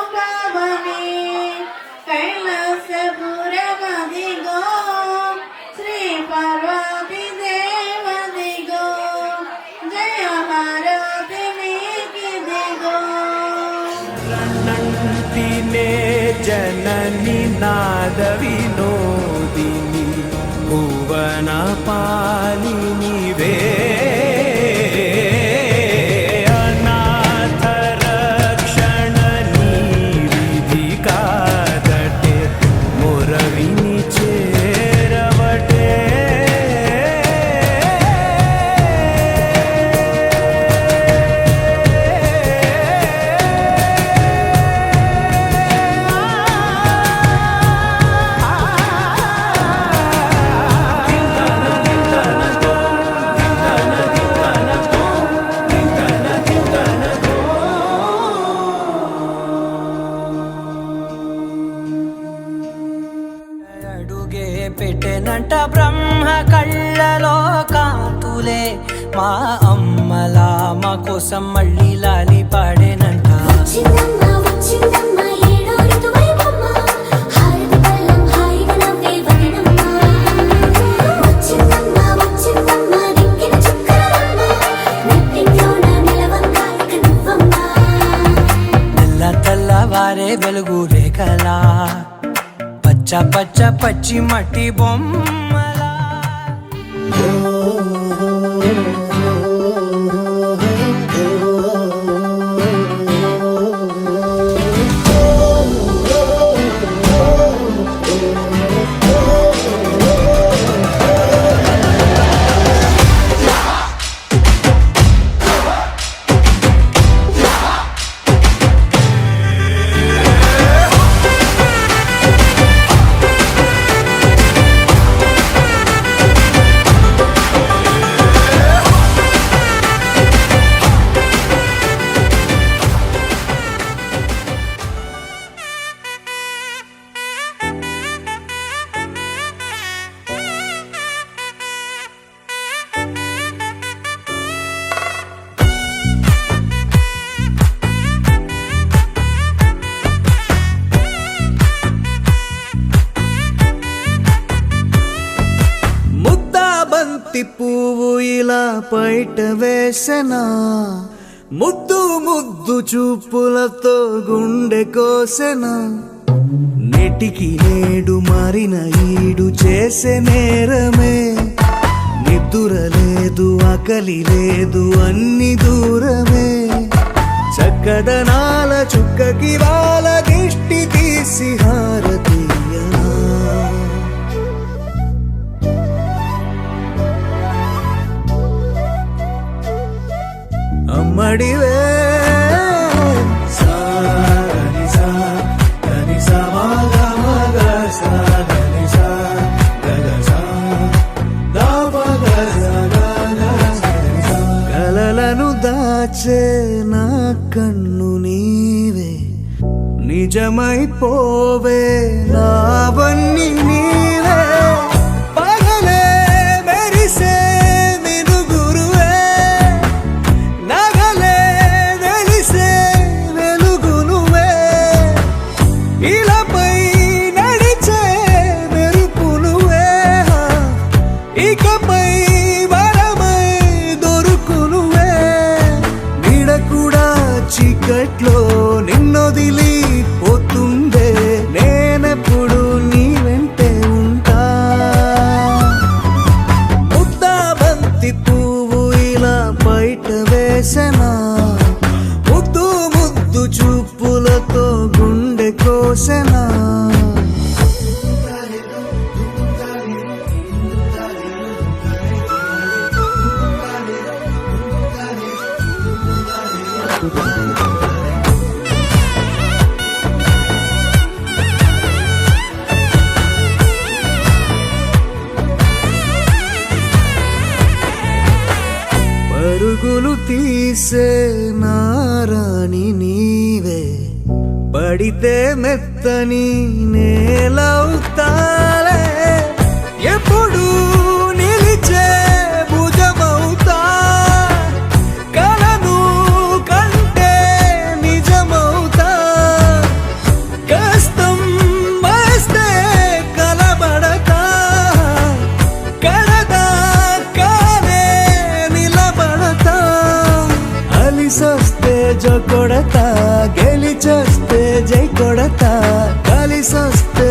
నాద వినోదిని భువన పాలినివే అనాథ రక్షణ నీవిధి కాదటే మొరవిని చేరవటే అడుగే పెట్టెనంట బ్రహ్మ కళ్ళలో కాతులే మా అమ్మలా మా కోసం మళ్ళీ లాలి పాడేనంట వచ్చిందమ్మ వచ్చిందమ్మ ఏడో ఋతువైవమ్మ హారతి పళ్ళం హాయిగా నవ్వే వదనమ్మ వచ్చిందమ్మ వచ్చిందమ్మ దిక్కిన చుక్కలమ్మ నెట్టింట్లోన నిలవంగా ఇక నువ్వమ్మ తెల్ల తెల్లవారే వెలుగు రేఖలా పచ్చ పచ్చ పచ్చి మట్టి బొమ్మలా బంతి పువ్వు ఇలా బయట వేసెనా ముద్దు ముద్దు చూపులతో గుండె కోసెనా నెటికి నేడు మారిన ఈడు చేసే నేరమే నిద్ర లేదు ఆకలి లేదు అన్ని దూరమే చక్కదనాల చుక్కకి వాళ్ళ దిష్టి తీసి హారతీయనా అమ్మడివే కలలను దాచే నా కన్ను నీవే నిజమైపోవే నావన్నీ నీవే పగలే మెరిసే మినుగురువే నగలే వెలిసే వెలుగు నువ్వే ఇలాపై నడిచే మెరుపు నువ్వే ఇకపై వరమై దొరుకు నువ్వే నీడ కూడా చీకట్లో నిన్నొదిలి పోతుందే నేనెప్పుడు నీ వెంటే ఉంటా ముద్దా బంతి పువ్వు ఇలా బయట వేసెనా ముద్దు ముద్దు చూపులతో గుండె కోసెనా పరుగులు తీసే నారాణి నీవే పడితే మెత్తని నేలవుతాలే ఎప్పుడు నిలిచే భుజమవుతా కలను కంటే నిజమవుతా కష్టం వస్తే కలబడతా కడదా కానే నిలబడతా అలిసొస్తే జో కొడతా గెలిచొస్తే జై కొడతా కలిసొస్తే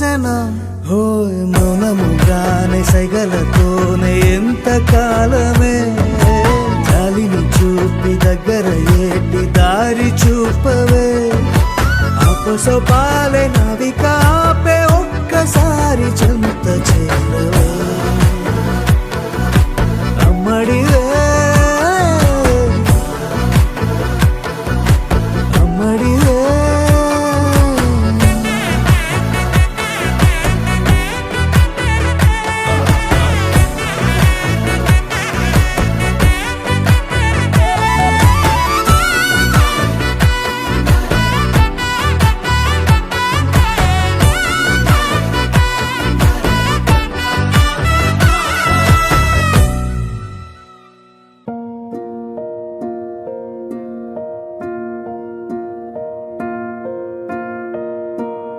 పోసెనా హోయ్ మౌనముగానే సైగలతోనే ఎంత కాలమే జాలిని చూపి దగ్గర ఏటి దారి చూపవే అపసపాలే నవిక ఆపే ఒక్కసారి చెంత చేరవే అమ్మడివే అమ్మడివే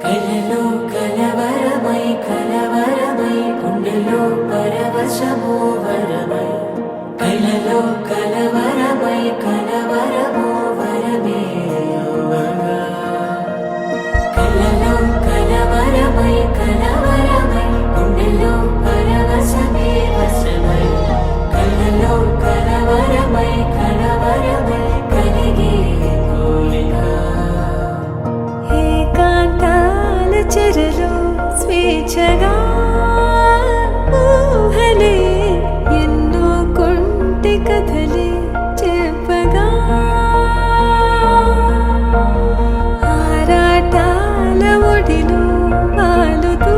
కలలో కలవరమై కలవరమై గుండెలో పరవశమో వరమై కలలో కలవరమై కలవరమో వరమే యువగా కలలో కలవరమై కలవరమై గుండెలో పరవశమే వశమై కలలో కలవరమై కలవరమై కలిగే కోరిక ఏకాంతాల చెరలో స్వేచ్ఛగా ఊహలే ఎన్నో కొంటె కథలే చెప్పగా ఆరాటాల ఒడిలో వాలుతూ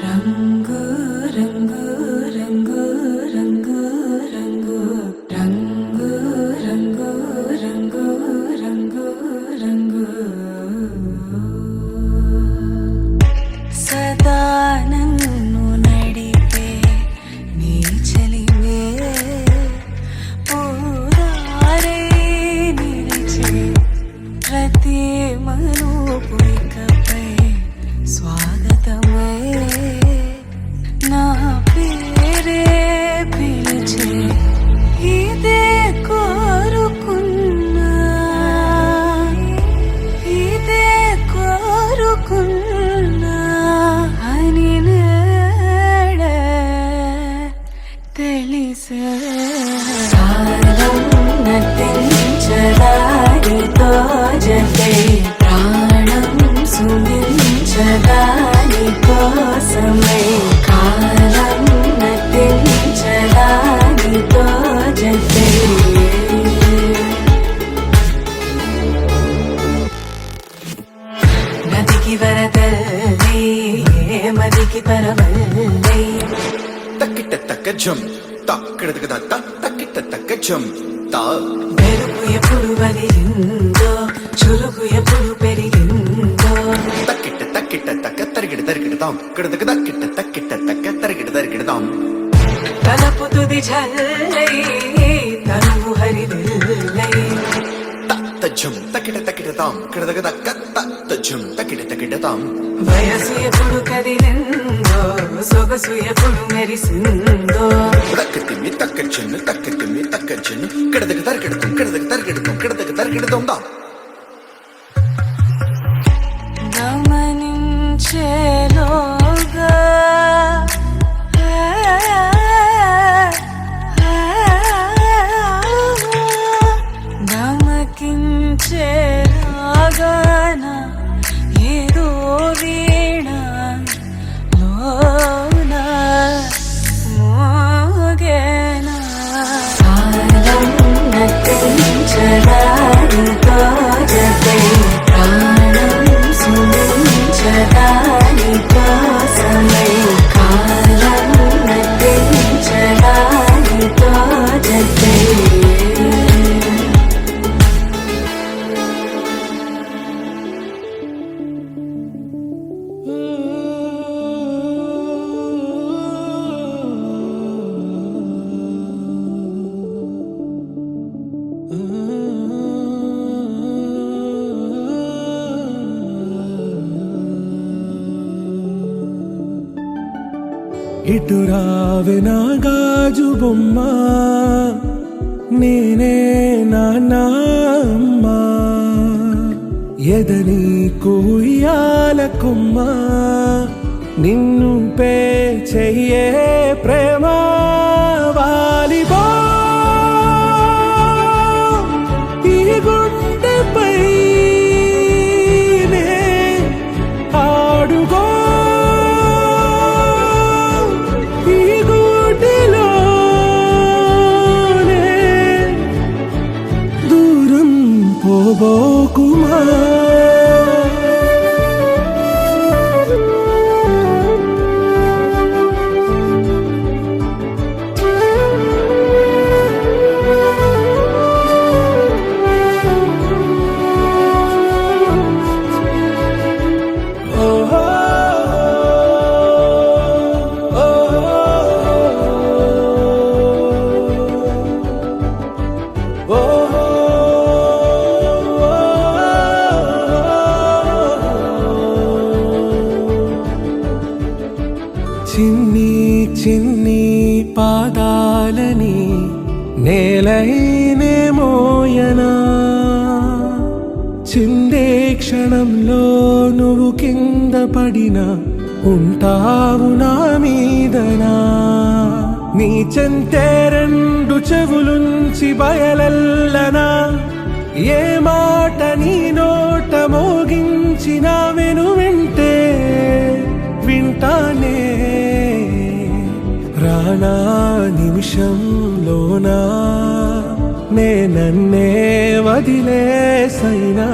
రంగు రంగు రంగు రంగు రంగు రంగు రంగు రంగు రంగు రంగు సదా నన్ను నడిపే నీ చలివే పూరారే నిలిచే ప్రతి మనుపు ఇకపై స్వాగతమై నా పేరే పిలిచే ఇదే కోరుకున్నా ఇదే కోరుకున్నా అని నేడే తెలిసే కాలం నటించడానితో జతే ప్రాణం సుమించడాని కోసమై కాలం నటించడానితో జతే నదికి వరదల్లి మదికి పరవల్లి తక్కిట తక్క జం తక్కిడతక దత్త తక్కిట తక్క జం తా మెరుపు ఎప్పుడు వదిలిందో చురుకు ఎప్పుడు పెరిగిందో తక్కిట తక్కిట తక్క తరిగిడ తరిగిడతాం కిడతక తక్కిట తక్కిట తక్క తరిగిడ తరిగిడతాం తలపు తుది జల్లై తనువు హరిదిల్లై తత్త జం తక్కిట తక్కిడతాం కిడతక తక్క తత్త జం తక్కిట తక్కిడతాం వయసు ఎప్పుడు కదిలిందో సొగసు ఎప్పుడు మెరిసిందో తక్కతిమ్మి తక్క చెన్ను తక్కతిమ్మి తక్క చెన్ను కిడతక తరిగిడతాం కిడతక తరిగిడతాం కిడతక తరిగిడతాం దా గమనించేలోగా నమకించేలాగాన ఏదో వీణ లోన మోగేనా కాలం నటించడానితో జతే ప్రాణం సుమించడాని కోసమై కాలం నటించడానితో జతే ఇటు రావే నా గాజు బొమ్మ నేనే నాన్నమ్మ ఎదని కుయ్యాల కొమ్మ నిన్ను పే చెయ్యే ప్రేమ వాలిబా ఈ గుండెపై ఆడుగో పోబోకుమా చిన్ని చిన్ని పాదాలని నేలైనే మోయనా చిందే క్షణంలో నువ్వు కింద పడినా ఉంటావు నా మీదనా నీ చెంతే రెండు చెవులుంచి బయలెల్లనా ఏ మాట నీ నోట మోగించిన వెను వింటే వింటానే రానా నిమిషంలోనా నే నన్నే వదిలేసైనా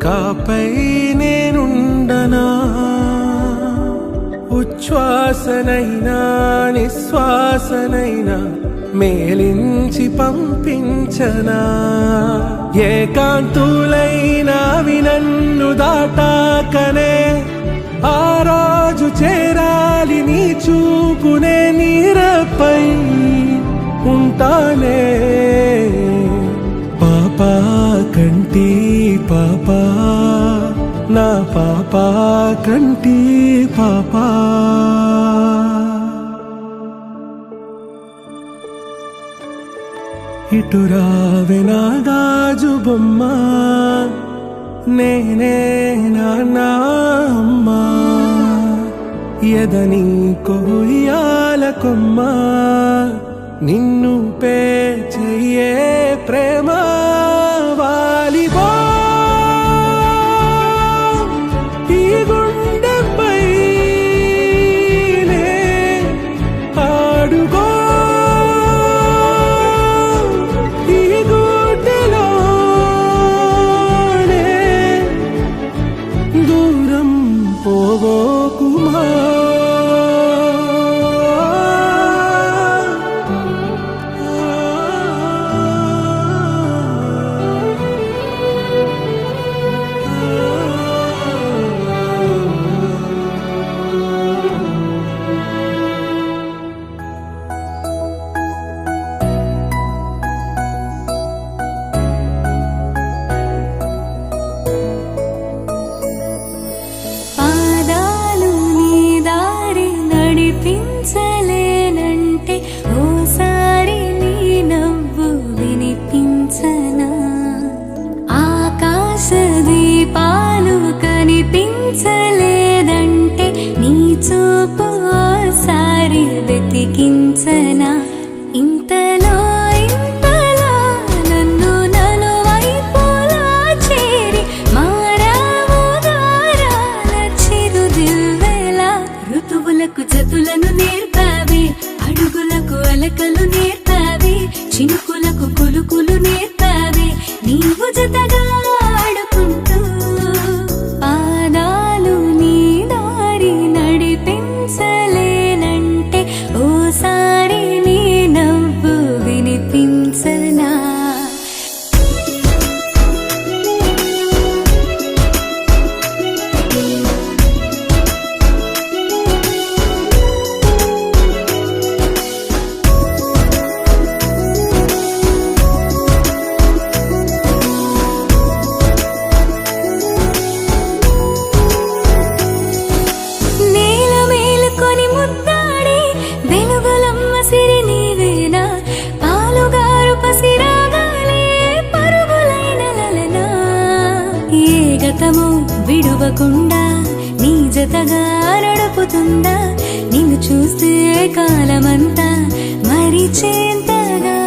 కాపై నేనుండనా ఉచ్ఛ్వాసనైనా నిశ్వాసనైనా మేలించి పంపించనా ఏకాంతులైనా వినన్ను దాటాకనే ఆ రోజు చేరాలి నీ చూపునే నీరపై ఉంటానే పాపా కంటి పాపా నా పాపా కంటి పాపా ఇటు రావే నా గాజు బొమ్మ నేనే నాన్న అమ్మా ఎదని కొయ్యాల కొమ్మ నిన్ను పే చెయ్యే ప్రేమ వాలిబో ఈ గుండెపై ఆడుగో ఈ గుడ్డెలోనే దూరం పోగోకుమా పాదాలు నీ దారి నడిపించలేనంటే ఓసారి నీ నవ్వు వినిపించనా ఆకాశ దీపాలు కనిపించలేదంటే నీ చూపు ఓసారి వెతికించనా ఇంతలో ఇంతలో నన్ను నలువైపులా చేరి మారావు దారాల చిరుదివ్వెలా ఋతువులకు జతులను నేర్పావి అడుగులకు అలకలు నేర్పావి చినుకులకు కులుకులు నేర్పావి నీవు జతగా ఆడుకుంటూ పాదాలు నీ దారి నడిపించలేనంటే ఓసారి నీ నవ్వు వినిపించనా నేల మేలుకొని ముద్దాడి వెలుగులమ్మ సిరి నీవేనా పాలుగారు పసిరాగాలే పరుగులైన లలనా ఏ గతము విడువకుండా నీ జతగా నడుపుతుందా నిన్ను చూస్తే కాలమంతా మరిచేంతగా